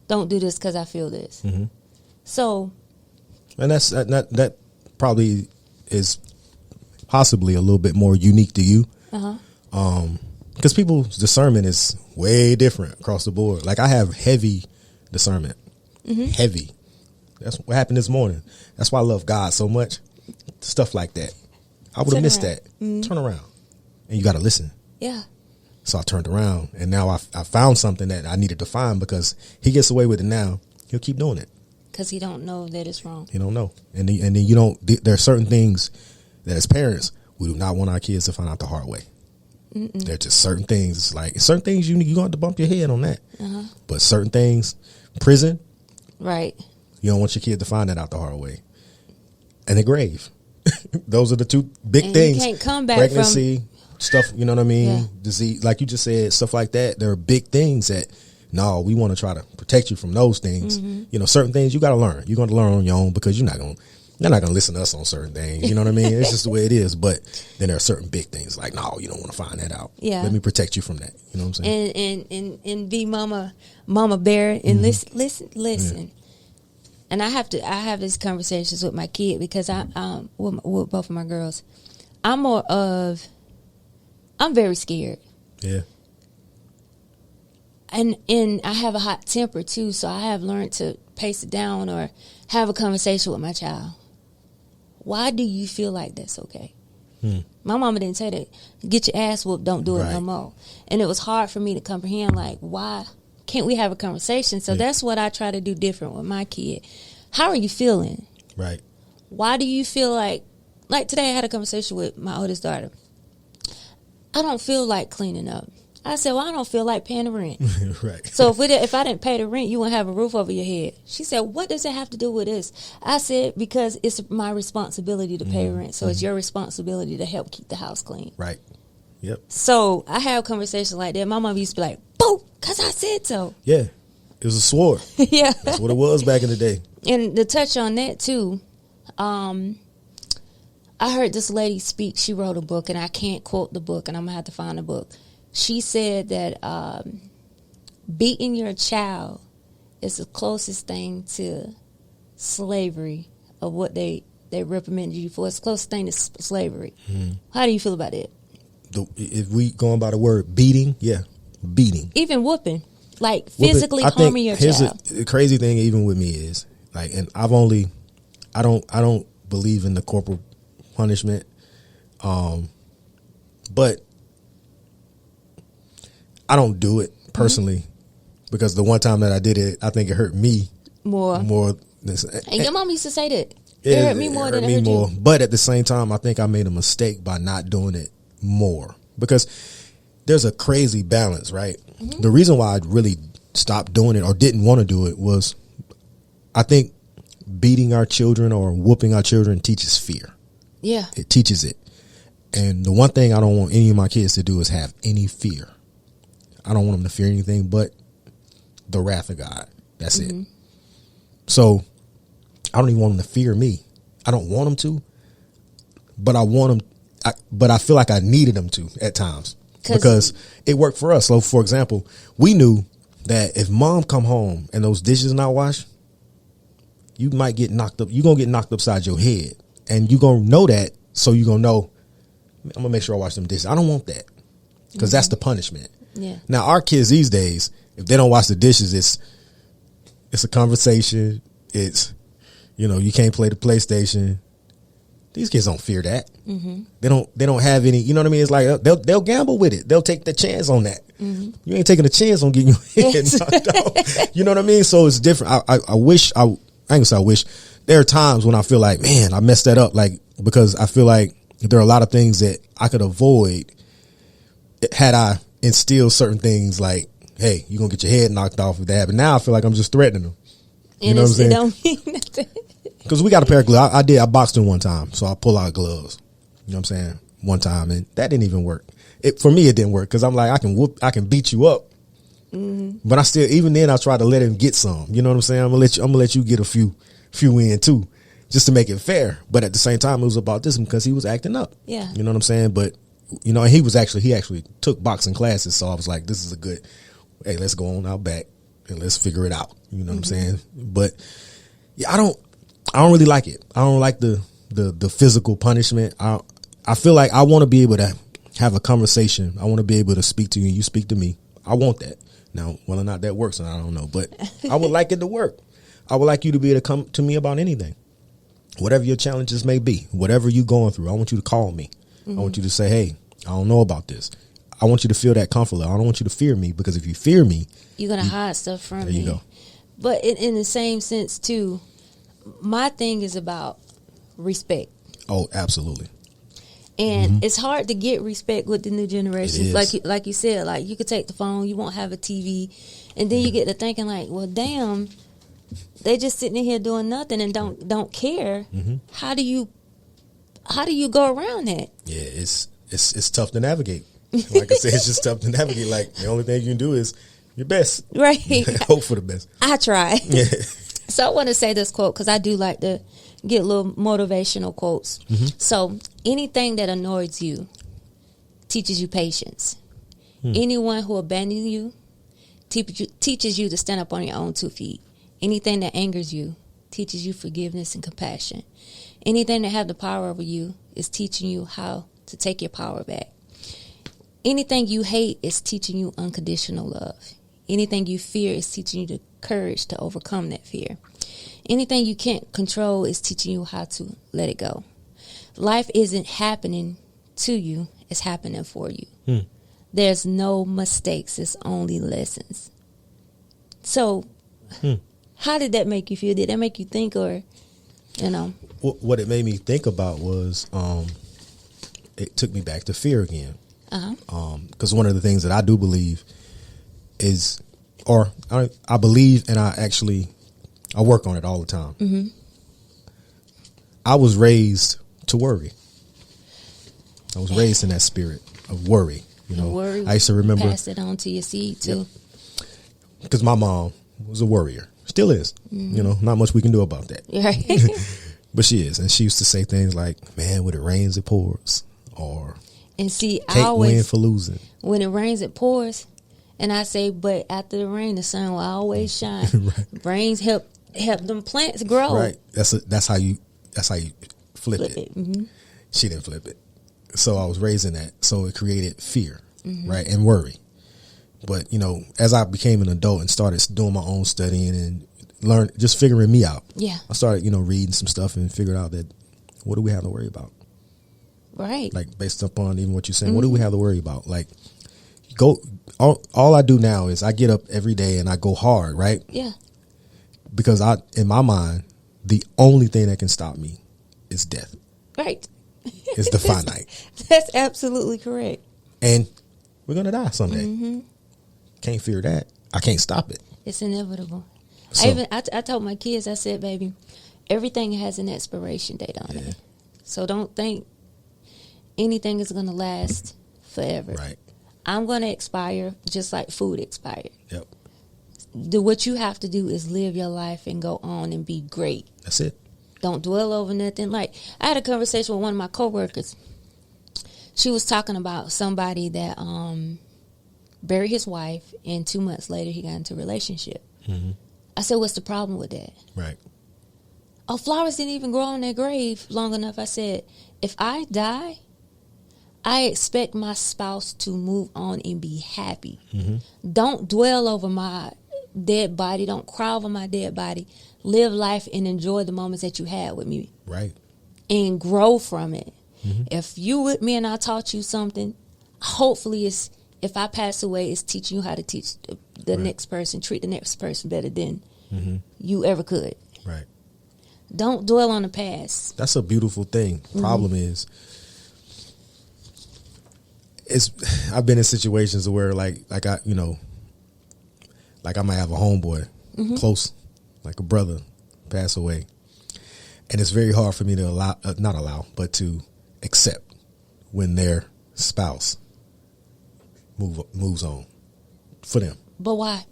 Don't do this because I feel this. So. And that probably is possibly a little bit more unique to you. Because people's discernment is way different across the board. Like I have heavy discernment. Heavy. That's what happened this morning. That's why I love God so much. Stuff like that. I would have missed that. Turn around. And you got to listen. Yeah. So I turned around and now I found something that I needed to find because he gets away with it now. He'll keep doing it. Because he don't know that it's wrong. You don't know. And then you don't, there are certain things that as parents, we do not want our kids to find out the hard way. There are just certain things. Like certain things you're going to have to bump your head on that. But certain things, prison. Right. You don't want your kid to find that out the hard way. And the grave. Those are the two big things. You can't come back pregnancy, from stuff, you know what I mean? Yeah. Disease, like you just said, stuff like that. There are big things that, no, we want to try to protect you from those things. You know, certain things you got to learn. You're going to learn on your own because they're not going to listen to us on certain things. You know what I mean? It's just the way it is. But then there are certain big things like, no, you don't want to find that out. Yeah. Let me protect you from that. You know what I'm saying? And be mama bear and listen. And I have these conversations with my kid because with both of my girls, I'm very scared. Yeah. And I have a hot temper too, so I have learned to pace it down or have a conversation with my child. Why do you feel like that's okay? My mama didn't say that. Get your ass whooped, don't do it no more. And it was hard for me to comprehend, like, why can't we have a conversation? So that's what I try to do different with my kid. How are you feeling? Right. Why do you feel like today I had a conversation with my oldest daughter. I don't feel like cleaning up. I said, well, I don't feel like paying the rent. Right. So if I didn't pay the rent, you wouldn't have a roof over your head. She said, what does it have to do with this? I said, because it's my responsibility to pay rent. So it's your responsibility to help keep the house clean. Right. Yep. So I have conversations like that. My mom used to be like, boo, because I said so. Yeah. It was a sword. Yeah. That's what it was back in the day. And to touch on that too, I heard this lady speak. She wrote a book, and I can't quote the book, and I'm going to have to find the book. She said that beating your child is the closest thing to slavery of what they reprimanded you for. It's the closest thing to slavery. How do you feel about that? If we going by the word beating, yeah, beating. Even whooping, like physically harming your child. The crazy thing even with me is, like, and I don't believe in the corporal punishment, but I don't do it personally because the one time that I did it, I think it hurt me more. And your mom used to say that. It hurt me more than it hurt you. But at the same time, I think I made a mistake by not doing it more because there's a crazy balance, right? The reason why I really stopped doing it or didn't want to do it was I think beating our children or whooping our children teaches fear. Yeah. It teaches it. And the one thing I don't want any of my kids to do is have any fear. I don't want them to fear anything but the wrath of God. That's it. So I don't even want them to fear me. I don't want them to, but I want them. But I feel like I needed them to at times. because it worked for us. So, for example, we knew that if mom come home and those dishes not washed, you might get knocked up. You're going to get knocked upside your head. And you're going to know that, so you're going to know, I'm going to make sure I wash them dishes. I don't want that, because that's the punishment. Yeah. Now, our kids these days, if they don't wash the dishes, it's a conversation. It's, you can't play the PlayStation. These kids don't fear that. They don't have any, you know what I mean? It's like they'll gamble with it. They'll take the chance on that. You ain't taking a chance on getting your head knocked out. You know what I mean? So it's different. I wish, I ain't gonna say I wish. There are times when I feel like, man, I messed that up. Like, because I feel like there are a lot of things that I could avoid had I instilled certain things like, hey, you're gonna get your head knocked off if that happen. Now I feel like I'm just threatening them. You know what I'm saying? It don't mean nothing. Because we got a pair of gloves. I boxed him one time, so I pull out gloves. You know what I'm saying? One time, and that didn't even work. For me, it didn't work, because I'm like, I can beat you up. But I still, even then, I try to let him get some. You know what I'm saying? I'm gonna let you get a few in too, just to make it fair. But at the same time, it was about this because he was acting up. Yeah. You know what I'm saying? But and he actually took boxing classes, so I was like, this is a good. Hey, let's go on out back and let's figure it out. You know what I'm saying? But yeah, I don't really like it. I don't like the physical punishment. I feel like I want to be able to have a conversation. I want to be able to speak to you and you speak to me. I want that. Now, whether or not that works, I don't know. But I would like it to work. I would like you to be able to come to me about anything. Whatever your challenges may be, whatever you're going through, I want you to call me. I want you to say, hey, I don't know about this. I want you to feel that comfort. I don't want you to fear me, because if you fear me, you're going to hide stuff from me. There you go. But in the same sense, too, my thing is about respect. Oh, absolutely. And it's hard to get respect with the new generation. Like you said, like you could take the phone, you won't have a TV, and then you get to thinking like, well, damn, they just sitting in here doing nothing and don't care. How do you go around that? Yeah, it's tough to navigate. Like I said, it's just tough to navigate. Like, the only thing you can do is your best. Right. Hope for the best. I try. Yeah. So I want to say this quote, because I do like to get little motivational quotes. So, anything that annoys you teaches you patience. Anyone who abandons you teaches you to stand up on your own 2 feet. Anything that angers you teaches you forgiveness and compassion. Anything that has the power over you is teaching you how to take your power back. Anything you hate is teaching you unconditional love. Anything you fear is teaching you the courage to overcome that fear. Anything you can't control is teaching you how to let it go. Life isn't happening to you, it's happening for you. There's no mistakes, it's only lessons. So, how did that make you feel? Did that make you think, or, What it made me think about was, it took me back to fear again. Because one of the things that I do believe is, or I believe, and I work on it all the time. I was raised to worry. I was raised in that spirit of worry. Worry, I used to remember, pass it on to your seed too. Because my mom was a worrier, still is. Not much we can do about that. Right. But she is, and she used to say things like, "Man, when it rains, it pours," or and see, I "Can't always win for losing." When it rains, it pours, and I say, but after the rain, the sun will always shine. Right. Rains help them plants grow. Right. That's how you flip it. She didn't flip it. So I was raised in that. So it created fear, right, and worry. But as I became an adult and started doing my own studying and just figuring me out. Yeah. I started reading some stuff and figured out that what do we have to worry about? Right. Like, based upon even what you're saying, what do we have to worry about? Like, all I do now is I get up every day and I go hard, right? Yeah. Because in my mind, the only thing that can stop me is death. Right. It's the finite. That's absolutely correct. And we're going to die someday. Can't fear that. I can't stop it. It's inevitable. So, I told my kids, I said, baby, everything has an expiration date on it. So don't think anything is going to last forever. Right. I'm going to expire just like food expired. Yep. What you have to do is live your life and go on and be great. That's it. Don't dwell over nothing. Like, I had a conversation with one of my coworkers. She was talking about somebody that buried his wife, and 2 months later he got into a relationship. Mm-hmm. I said, what's the problem with that? Right. Oh, flowers didn't even grow on their grave long enough. I said, if I die, I expect my spouse to move on and be happy. Mm-hmm. Don't dwell over my dead body. Don't cry over my dead body. Live life and enjoy the moments that you had with me. Right. And grow from it. Mm-hmm. If you with me and I taught you something, hopefully it's, if I pass away, it's teaching you how to teach the next person, treat the next person better than you ever could. Right. Don't dwell on the past. That's a beautiful thing. Problem is, I've been in situations where like I might have a homeboy close, like a brother, pass away, and it's very hard for me to to accept when their spouse moves on for them. But why?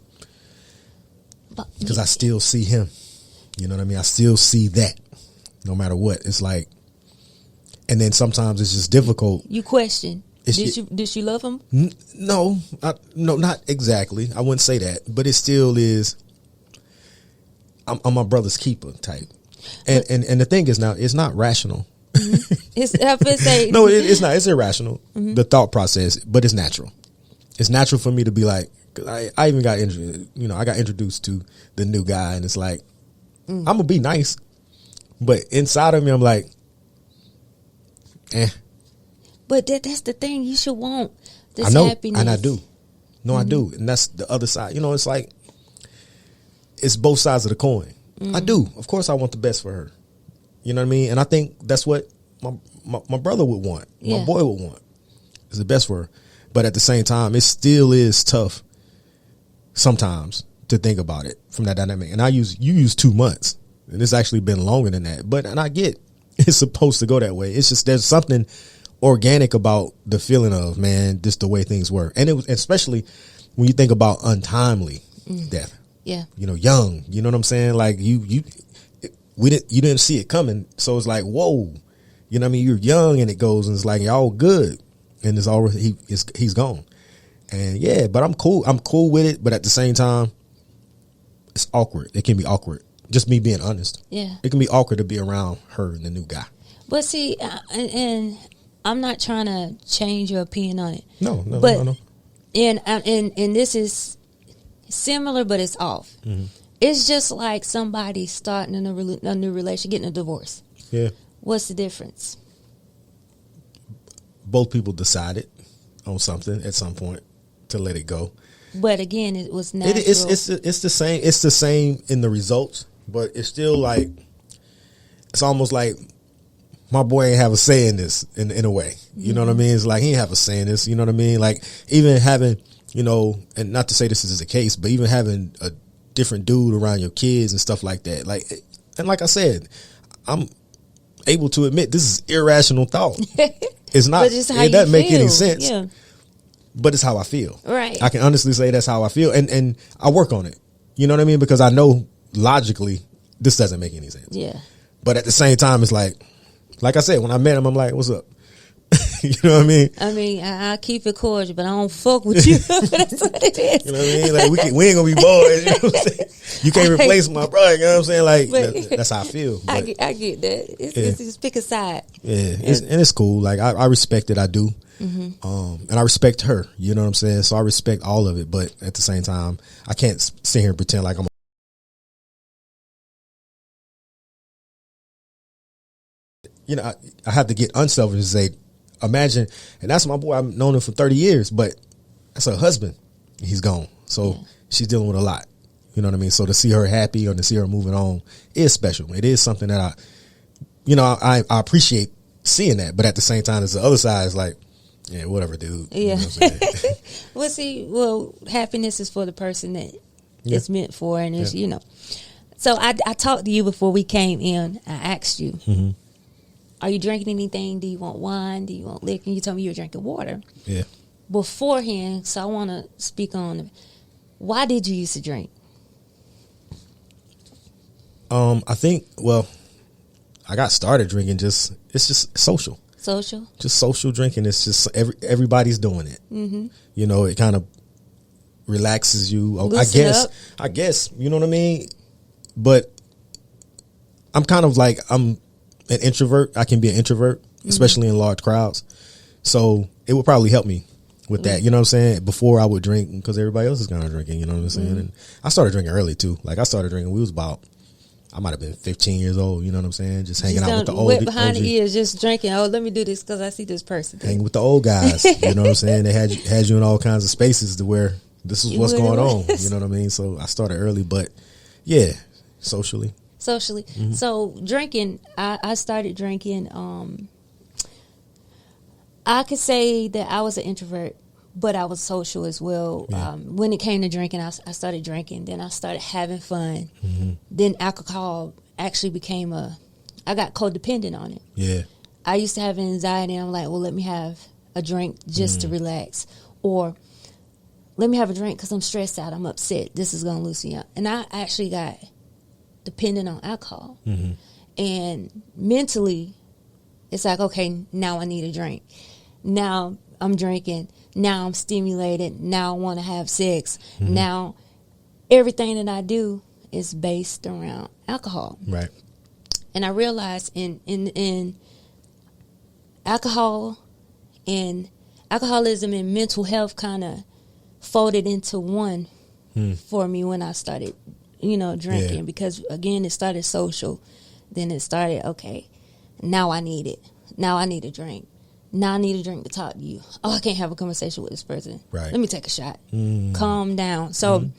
Because I still see him. You know what I mean? I still see that, no matter what. It's like, and then sometimes it's just difficult. You question. Did she love him? No, not exactly. I wouldn't say that, but it still is. I'm my brother's keeper type, and the thing is now it's not rational. It's no, it's not. It's irrational. The thought process, but it's natural. It's natural for me to be like, I even got I got introduced to the new guy, and it's like I'm gonna be nice, but inside of me, I'm like, eh. But that's the thing. You should want this I know, happiness. and I do. No, I do. And that's the other side. It's like, it's both sides of the coin. I do. Of course, I want the best for her. You know what I mean? And I think that's what my brother would want. Yeah. My boy would want. Is the best for her. But at the same time, it still is tough sometimes to think about it from that dynamic. And you use 2 months. And it's actually been longer than that. And I get it's supposed to go that way. It's just there's something organic about the feeling of, man, this the way things were. And it was especially when you think about untimely death. Yeah. Young. You know what I'm saying? Like you didn't see it coming. So it's like, whoa. You know what I mean? You're young and it goes and it's like y'all good. And it's already he's gone. And yeah, but I'm cool. I'm cool with it, but at the same time, it's awkward. It can be awkward. Just me being honest. Yeah. It can be awkward to be around her and the new guy. But see, and I'm not trying to change your opinion on it. No. And this is similar, but it's off. Mm-hmm. It's just like somebody starting a new relationship, getting a divorce. Yeah. What's the difference? Both people decided on something at some point to let it go. But again, it was natural. It's the same. It's the same in the results, but it's still like it's almost like my boy ain't have a say in this in a way. You know what I mean? It's like he ain't have a say in this. You know what I mean? Like even having, and not to say this is the case, but even having a different dude around your kids and stuff like that. And like I said, I'm able to admit this is irrational thought. It's not. It doesn't make any sense. Yeah. But it's how I feel. Right. I can honestly say that's how I feel, and I work on it. You know what I mean? Because I know logically this doesn't make any sense. Yeah. But at the same time, it's like I said, when I met him, I'm like, "What's up?" You know what I mean? I mean, I keep it cordial, but I don't fuck with you. That's what it is. You know what I mean? Like we ain't gonna be boys. You know what I'm saying? You can't replace my brother. You know what I'm saying? Like that's how I feel. But, I get that. It's just pick a side. Yeah, and it's cool. Like I respect it. I do. Mm-hmm. And I respect her. You know what I'm saying? So I respect all of it. But at the same time, I can't sit here and pretend like I'm. I have to get unselfish and say, imagine, and that's my boy. I've known him for 30 years, but that's her husband. He's gone. So she's dealing with a lot. You know what I mean? So to see her happy or to see her moving on is special. It is something that I appreciate seeing that. But at the same time, there's the other side is like, yeah, whatever, dude. Yeah. You know well, happiness is for the person that it's meant for. And it's, So I talked to you before we came in. I asked you, are you drinking anything? Do you want wine? Do you want liquor? And you told me you were drinking water. Yeah. Beforehand, so I want to speak on why did you used to drink? I think, I got started drinking it's just social. Social. Just social drinking. It's just everybody's doing it. Mm-hmm. You know, it kind of relaxes you. I guess, you know what I mean? But I'm kind of like, I'm an introvert. I can be an introvert, especially in large crowds. So it would probably help me with that. You know what I'm saying? Before I would drink, because everybody else is kind of drinking, you know what I'm saying? And I started drinking early too. Like I started drinking, I might have been 15 years old, you know what I'm saying? Just hanging out with the old wet behind the ears, just drinking. Oh, let me do this because I see this person. Hanging with the old guys, you know what I'm saying? They had you in all kinds of spaces to where this is what's going on, you know what I mean? So I started early, but yeah, socially. Mm-hmm. So drinking, I started drinking. I could say that I was an introvert, but I was social as well. Yeah. When it came to drinking, I started drinking. Then I started having fun. Mm-hmm. Then alcohol actually became I got codependent on it. Yeah. I used to have anxiety, and I'm like, well, let me have a drink just to relax. Or let me have a drink because I'm stressed out, I'm upset. This is going to loosen me up. And I actually got dependent on alcohol. Mm-hmm. And mentally, it's like, okay, now I need a drink. Now I'm drinking. Now I'm stimulated. Now I want to have sex. Mm-hmm. Now everything that I do is based around alcohol. Right. And I realized in alcoholism and mental health kind of folded into one for me when I started, drinking. Yeah. Because again, it started social. Then it started, okay, now I need it. Now I need a drink. Now I need a drink to talk to you. Oh, I can't have a conversation with this person. Right. Let me take a shot. Calm down. So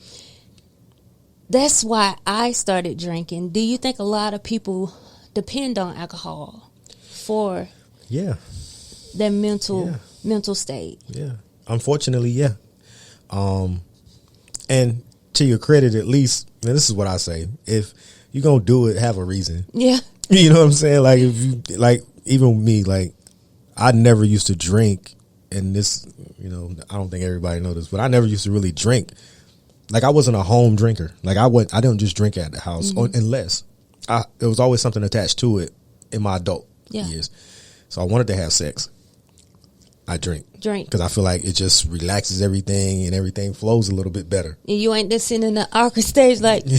that's why I started drinking. Do you think a lot of people depend on alcohol for their mental state? Yeah. Unfortunately, yeah. And to your credit, at least, and this is what I say, if you're going to do it, have a reason. Yeah. You know what I'm saying? Like, if you, like, even me, like, I never used to drink, and this, I don't think everybody knows this, but I never used to really drink. Like, I wasn't a home drinker. Like, I didn't just drink at the house, unless there was always something attached to it in my adult years. So I wanted to have sex. I drink. Because I feel like it just relaxes everything and everything flows a little bit better. And you ain't just sitting in the awkward stage like, you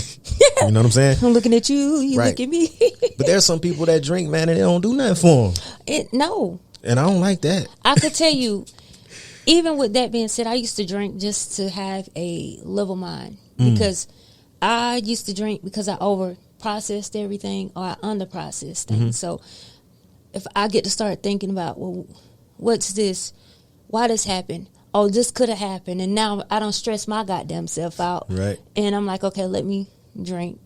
know what I'm saying? I'm looking at you, you look at me. But there's some people that drink, man, and they don't do nothing for them. No. And I don't like that. I could tell you, even with that being said, I used to drink just to have a level mind. Because I used to drink because I over-processed everything or I under-processed things. So if I get to start thinking about, well, what's this? Why this happened? Oh, this could have happened. And now I don't stress my goddamn self out. Right. And I'm like, okay, let me drink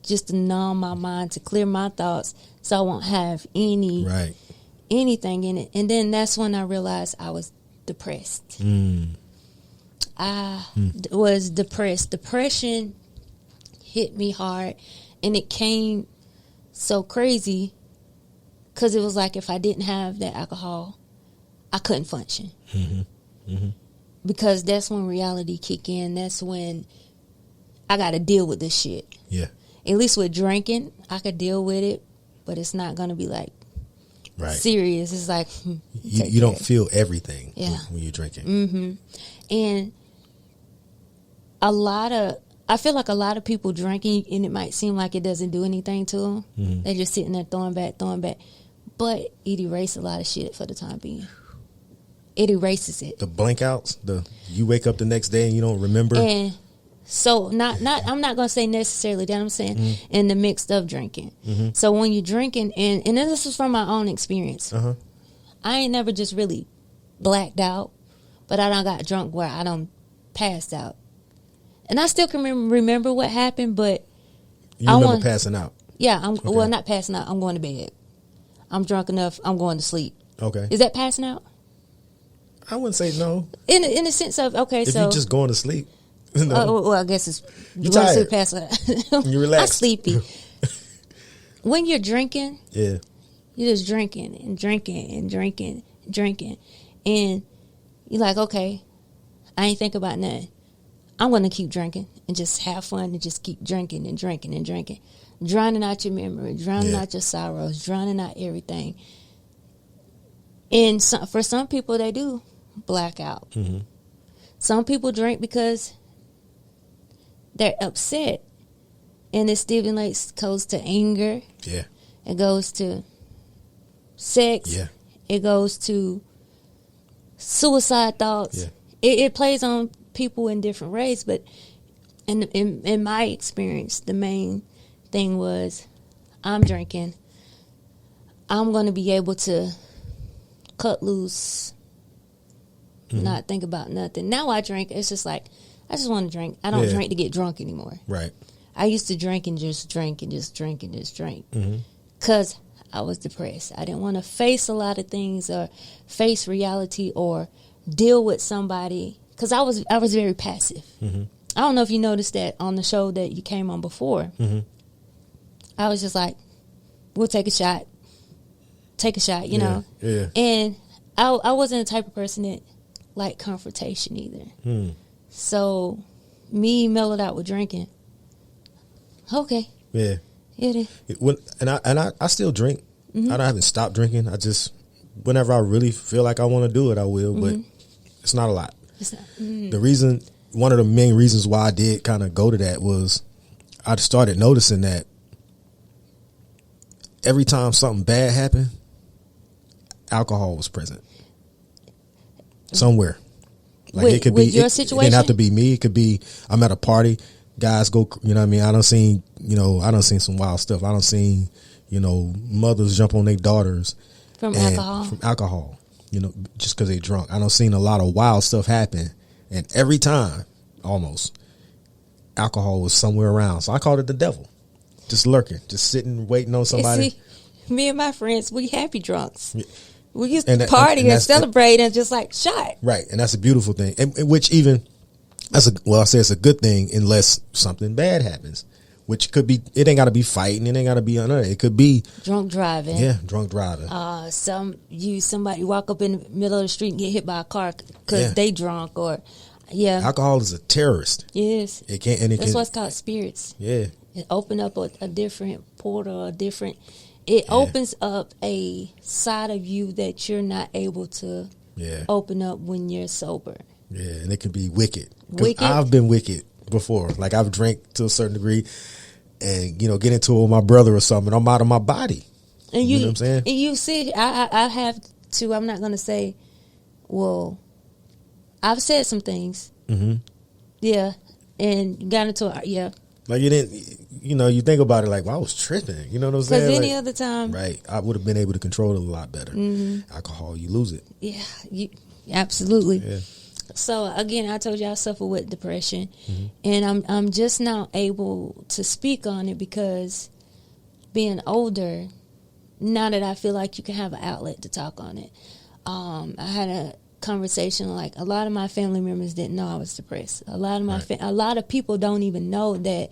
just to numb my mind, to clear my thoughts so I won't have anything in it. And then that's when I realized I was depressed. I was depressed. Depression hit me hard, and it came so crazy because it was like if I didn't have that alcohol, I couldn't function. Because that's when reality kick in. That's when I got to deal with this shit. Yeah. At least with drinking, I could deal with it, but it's not going to be like serious. It's like you don't feel everything when you're drinking. And I feel like a lot of people drinking, and it might seem like it doesn't do anything to them. They're just sitting there throwing back. But it erases a lot of shit for the time being. It erases it. The blank outs, you wake up the next day and you don't remember. And so I'm not going to say necessarily that. I'm saying in the mix of drinking. So when you're drinking, and then this is from my own experience. I ain't never just really blacked out, but I done got drunk where I done passed out. And I still can remember what happened, but you remember passing out. Yeah, well, not passing out. I'm going to bed. I'm drunk enough. I'm going to sleep. Okay. Is that passing out? I wouldn't say no. In the sense of, okay, if so. you're just going to sleep. No. Well, I guess it's. You're tired. Pass out. You're relaxed. I'm sleepy. When you're drinking. Yeah. You're just drinking and drinking and drinking and drinking. And you're like, okay, I ain't think about nothing. I'm going to keep drinking and just have fun and just keep drinking and drinking and drinking. Drowning out your memory, drowning out your sorrows, drowning out everything. And for some people, they do black out. Mm-hmm. Some people drink because they're upset. And it stimulates, goes to anger. Yeah. It goes to sex. Yeah. It goes to suicide thoughts. Yeah. It plays on people in different ways, but in my experience, the main thing was, I'm drinking. I'm going to be able to cut loose, not think about nothing. Now I drink. It's just like, I just want to drink. I don't drink to get drunk anymore. Right. I used to drink and just drink and just drink and just drink because I was depressed. I didn't want to face a lot of things or face reality or deal with somebody because I was very passive. I don't know if you noticed that on the show that you came on before. I was just like, we'll take a shot, you know. Yeah. And I wasn't the type of person that liked confrontation either. So me mellowed out with drinking. Okay. Yeah. Yeah. I still drink. I haven't stopped drinking. I just, whenever I really feel like I want to do it, I will. But it's not a lot. It's not. The reason, one of the main reasons why I did kind of go to that was I started noticing that every time something bad happened, alcohol was present somewhere. Like with, it could with be your it situation? didn't have to be me. It could be I'm at a party, guys go. You know what I mean? I done seen some wild stuff. I done seen mothers jump on their daughters From alcohol. Just because they drunk. I done seen a lot of wild stuff happen, and every time almost alcohol was somewhere around. So I called it the devil, just lurking, just sitting waiting on somebody. See, me and my friends, we happy drunks. Yeah. We used to party and celebrate and just like shot. Right, and that's a beautiful thing. And which even I say it's a good thing unless something bad happens, which could be. It ain't got to be fighting. It ain't got to be another. It could be drunk driving. Yeah, drunk driving. Somebody walk up in the middle of the street and get hit by a car because they drunk or alcohol is a terrorist. Yes, it can't. And that's what's called spirits. Yeah, it open up a different portal, It opens up a side of you that you're not able to open up when you're sober. Yeah, and it can be wicked. Wicked? I've been wicked before. Like I've drank to a certain degree and, get into it with my brother or something. I'm out of my body. And you know what I'm saying? And you see, I have to, I'm not going to say, well, I've said some things. Yeah. And got into it. Like you didn't, you think about it like, well, I was tripping. You know what I'm saying? Because any other time. Right. I would have been able to control it a lot better. Alcohol, you lose it. Yeah, absolutely. Yeah. So, again, I told you I suffer with depression. And I'm just now able to speak on it because being older, now that I feel like you can have an outlet to talk on it. I had a conversation, like a lot of my family members didn't know I was depressed. A lot of a lot of people don't even know that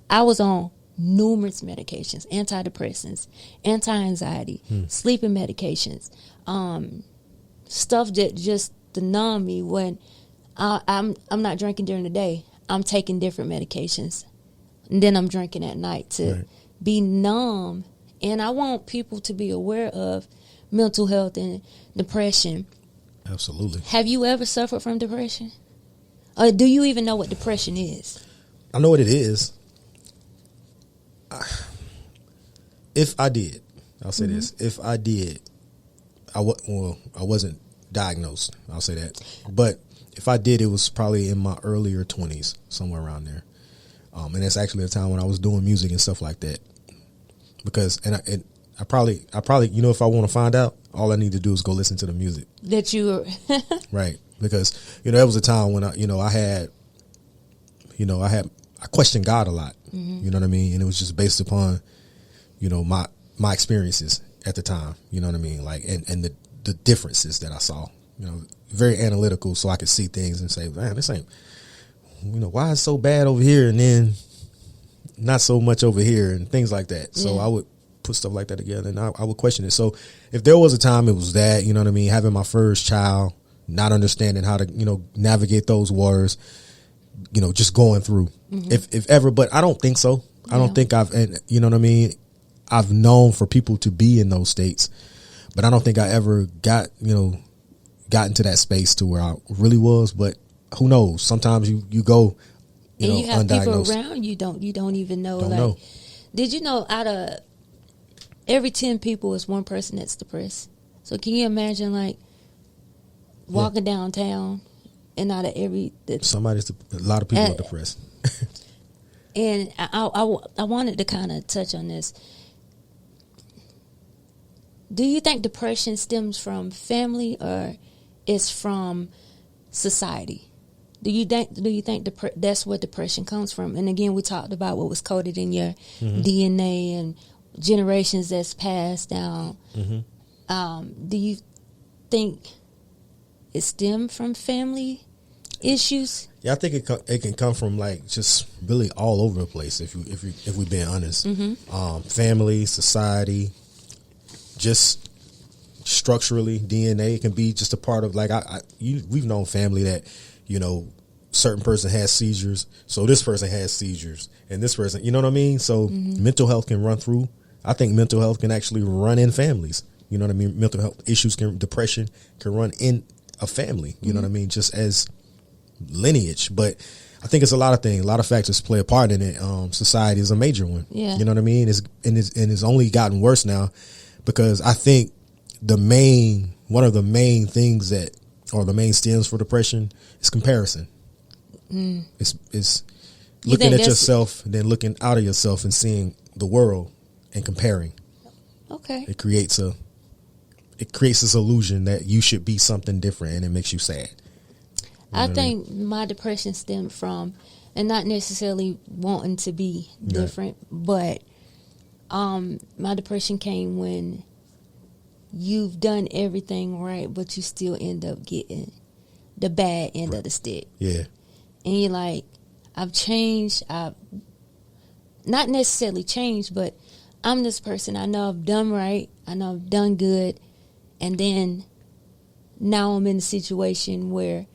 I was on numerous medications, antidepressants, anti-anxiety, sleeping medications, stuff that just to numb me when I'm not drinking during the day. I'm taking different medications, and then I'm drinking at night to be numb. And I want people to be aware of mental health and depression. Absolutely. Have you ever suffered from depression? Or do you even know what depression is? I know what it is. If I did, I'll say this. If I did, I wasn't diagnosed. I'll say that. But if I did, it was probably in my earlier 20s, somewhere around there. And it's actually a time when I was doing music and stuff like that. Because, I probably, if I want to find out, all I need to do is go listen to the music. That you were right. Because, there was a time when I questioned God a lot. You know what I mean? And it was just based upon, my experiences at the time. You know what I mean? Like, and the differences that I saw, very analytical, so I could see things and say, man, this ain't, why is it so bad over here and then not so much over here and things like that. So I would put stuff like that together and I would question it. So if there was a time, it was that, you know what I mean? Having my first child, not understanding how to, navigate those waters, just going through if ever, but I don't think so. I don't think and you know what I mean? I've known for people to be in those states, But I don't think I ever got into that space to where I really was. But who knows? Sometimes you go, and you have undiagnosed. people around you don't even know. Don't like, know. Did you know out of every 10 people is one person that's depressed? So can you imagine like walking downtown and out of every a lot of people are depressed. And I wanted to kind of touch on this. Do you think depression stems from family or is from society? Do you think that's where depression comes from? And again, we talked about what was coded in your DNA and generations that's passed down. Do you think it stemmed from family issues? Yeah, I think it can come from like just really all over the place. If we're being honest, family, society, just structurally, DNA can be just a part of like we've known family that certain person has seizures, so this person has seizures, and this person, you know what I mean. So mental health can run through. I think mental health can actually run in families. You know what I mean. Mental health issues depression can run in a family. You know what I mean, just as lineage. But I think it's a lot of things, a lot of factors play a part in it. Society is a major one. Yeah. You know what I mean? It's only gotten worse now because I think one of the main things or the main stems for depression is comparison. It's looking at yourself and then looking out of yourself and seeing the world and comparing. Okay. It creates this illusion that you should be something different, and it makes you sad. I think my depression stemmed from, and not necessarily wanting to be different, but my depression came when you've done everything right, but you still end up getting the bad end of the stick. Yeah. And you're like, I've changed. I've not necessarily changed, but I'm this person. I know I've done right. I know I've done good. And then now I'm in a situation where,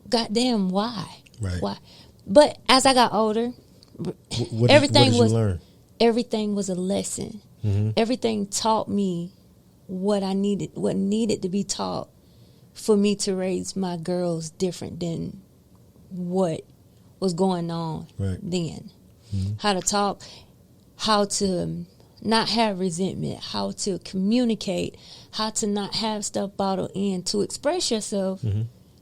goddamn, why? Right. Why? But as I got older, What did you learn? Everything was a lesson. Everything taught me what needed to be taught for me to raise my girls different than what was going on then. How to talk, how to not have resentment, how to communicate, how to not have stuff bottled in, to express yourself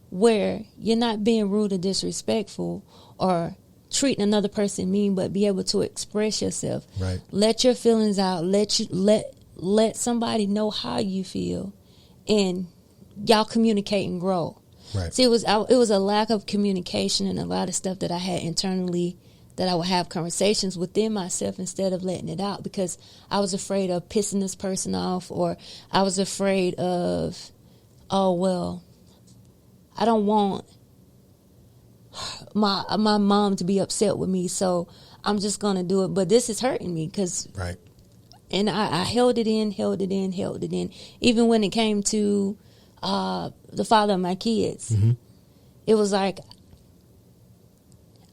where you're not being rude or disrespectful or treating another person mean, but be able to express yourself. Right. Let your feelings out. Let somebody know how you feel, and y'all communicate and grow. Right. See, it was a lack of communication and a lot of stuff that I had internally that I would have conversations within myself instead of letting it out because I was afraid of pissing this person off, or I was afraid of, oh, well, I don't want my mom to be upset with me, so I'm just going to do it. But this is hurting me because... Right. And I held it in. Even when it came to the father of my kids, it was like,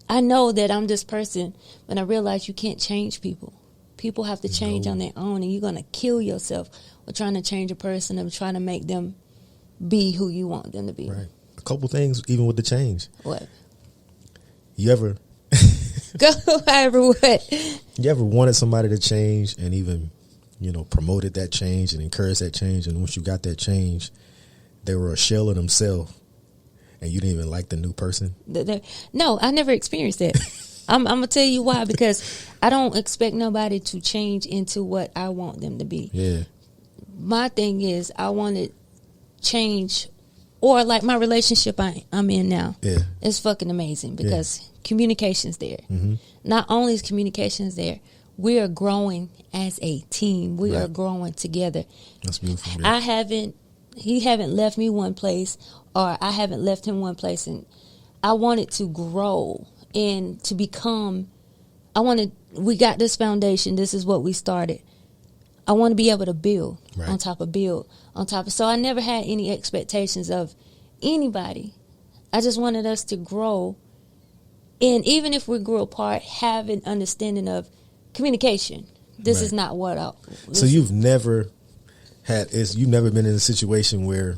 I know that I'm this person, but I realize you can't change people. People have to change on their own, and you're going to kill yourself with trying to change a person and trying to make them be who you want them to be. Right. A couple things, even with the change. What? You ever... Go however what. You ever wanted somebody to change and even, promoted that change and encouraged that change, and once you got that change, they were a shell of themselves, and you didn't even like the new person? No, I never experienced that. I'm going to tell you why, because I don't expect nobody to change into what I want them to be. Yeah. My thing is I want to change, or like my relationship I'm in now. Yeah. It's fucking amazing because communication's there. Not only is communication's there, we are growing as a team. We are growing together. That's beautiful. Yeah. He haven't left me one place, or I haven't left him one place, and I wanted to grow and to become. We got this foundation. This is what we started. I want to be able to build on top of. So I never had any expectations of anybody. I just wanted us to grow. And even if we grew apart, have an understanding of communication. This is not what I... So you've never you've never been in a situation where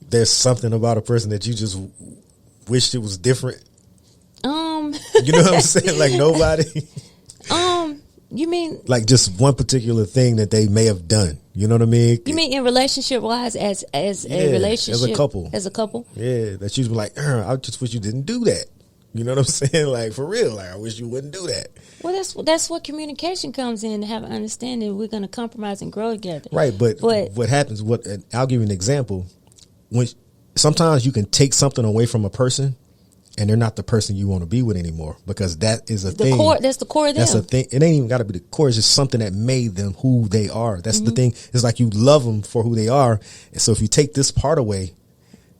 there's something about a person that you just wished it was different? You know what I'm saying? Like nobody. You mean like just one particular thing that they may have done? You know what I mean? You mean in relationship wise, as a relationship, as a couple? Yeah, that you'd be like, I just wish you didn't do that. You know what I'm saying? Like for real, like I wish you wouldn't do that. Well, that's what communication comes in, to have an understanding. We're going to compromise and grow together. Right, but what happens? I'll give you an example. When sometimes you can take something away from a person, and they're not the person you want to be with anymore, because that is a thing. That's the core of them. That's a thing. It ain't even got to be the core. It's just something that made them who they are. That's the thing. It's like you love them for who they are, and so if you take this part away,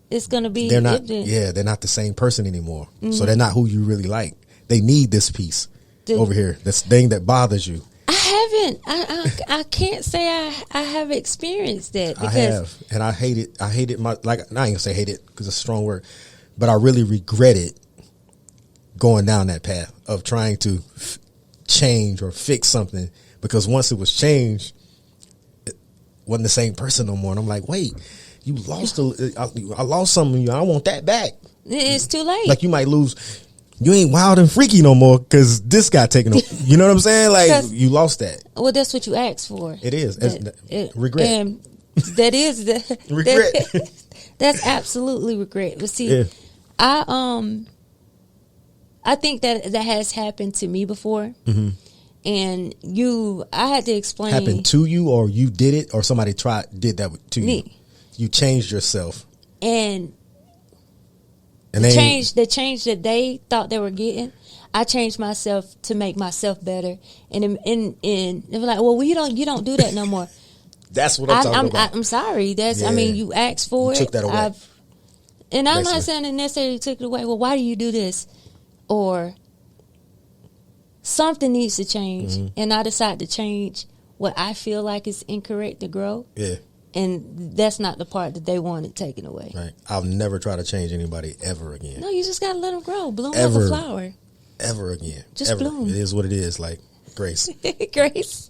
it's gonna be they're not. Yeah, they're not the same person anymore. So they're not who you really like. They need this piece over here. This thing that bothers you. I haven't. I can't say I have experienced that. Because I have, and I hate it. I hate it. I ain't gonna say hate it because it's a strong word, but I really regret it going down that path of trying to change or fix something, because once it was changed, it wasn't the same person no more. And I'm like, wait, you lost I lost something. I want that back. It's too late. Like you might lose. You ain't wild and freaky no more because this got taken over. You know what I'm saying? Like you lost that. Well, that's what you asked for. It is. Regret. And that is the regret. That's absolutely regret. But see, I think that has happened to me before. Mm-hmm. And I had to explain. Happened to you, or you did it, or somebody did that to me. You? You changed yourself. And the change that they thought they were getting, I changed myself to make myself better. And they were like, well, you don't do that no more. That's what I'm talking about. I'm sorry. I mean, you asked for it. Took that away. And I'm not saying it necessarily took it away. Well, why do you do this? Or something needs to change. And I decided to change what I feel like is incorrect to grow. Yeah. And that's not the part that they wanted taken away. Right. I'll never try to change anybody ever again. No, you just got to let them grow. Bloom like a flower. Ever again. Just ever. bloom. It is what it is. Like grace. Grace.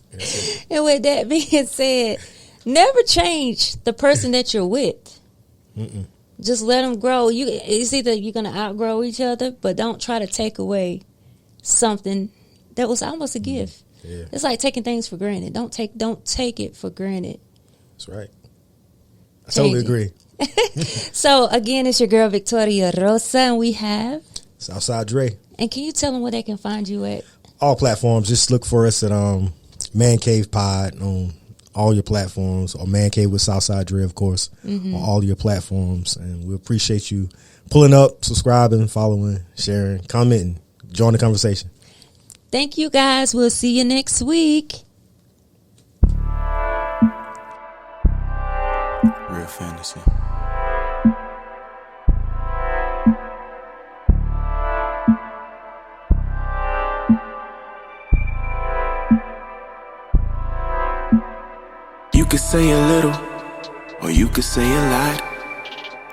And with that being said, never change the person that you're with. Just let them grow. It's either you're going to outgrow each other, but don't try to take away something that was almost a gift. Yeah. It's like taking things for granted. Don't take it for granted. That's right. I totally agree. So, again, it's your girl, Victoria Rosa, and we have Soufside Dre. And can you tell them where they can find you at? All platforms. Just look for us at Mancave Pod on all your platforms, or Mancave with Soufside Dre, of course, on all your platforms. And we appreciate you pulling up, subscribing, following, sharing, commenting, join the conversation. Thank you, guys. We'll see you next week. Real fantasy. You could say a little, or you could say a lot.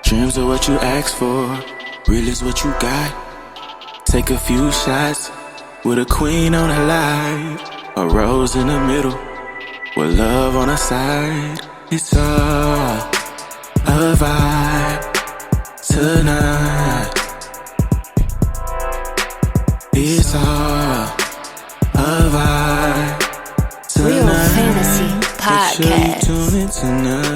Dreams are what you ask for, real is what you got. Take a few shots with a queen on the line, a rose in the middle, with love on the side. It's all a vibe tonight. It's all a vibe tonight. Real Fantasy Podcast. Tune in tonight.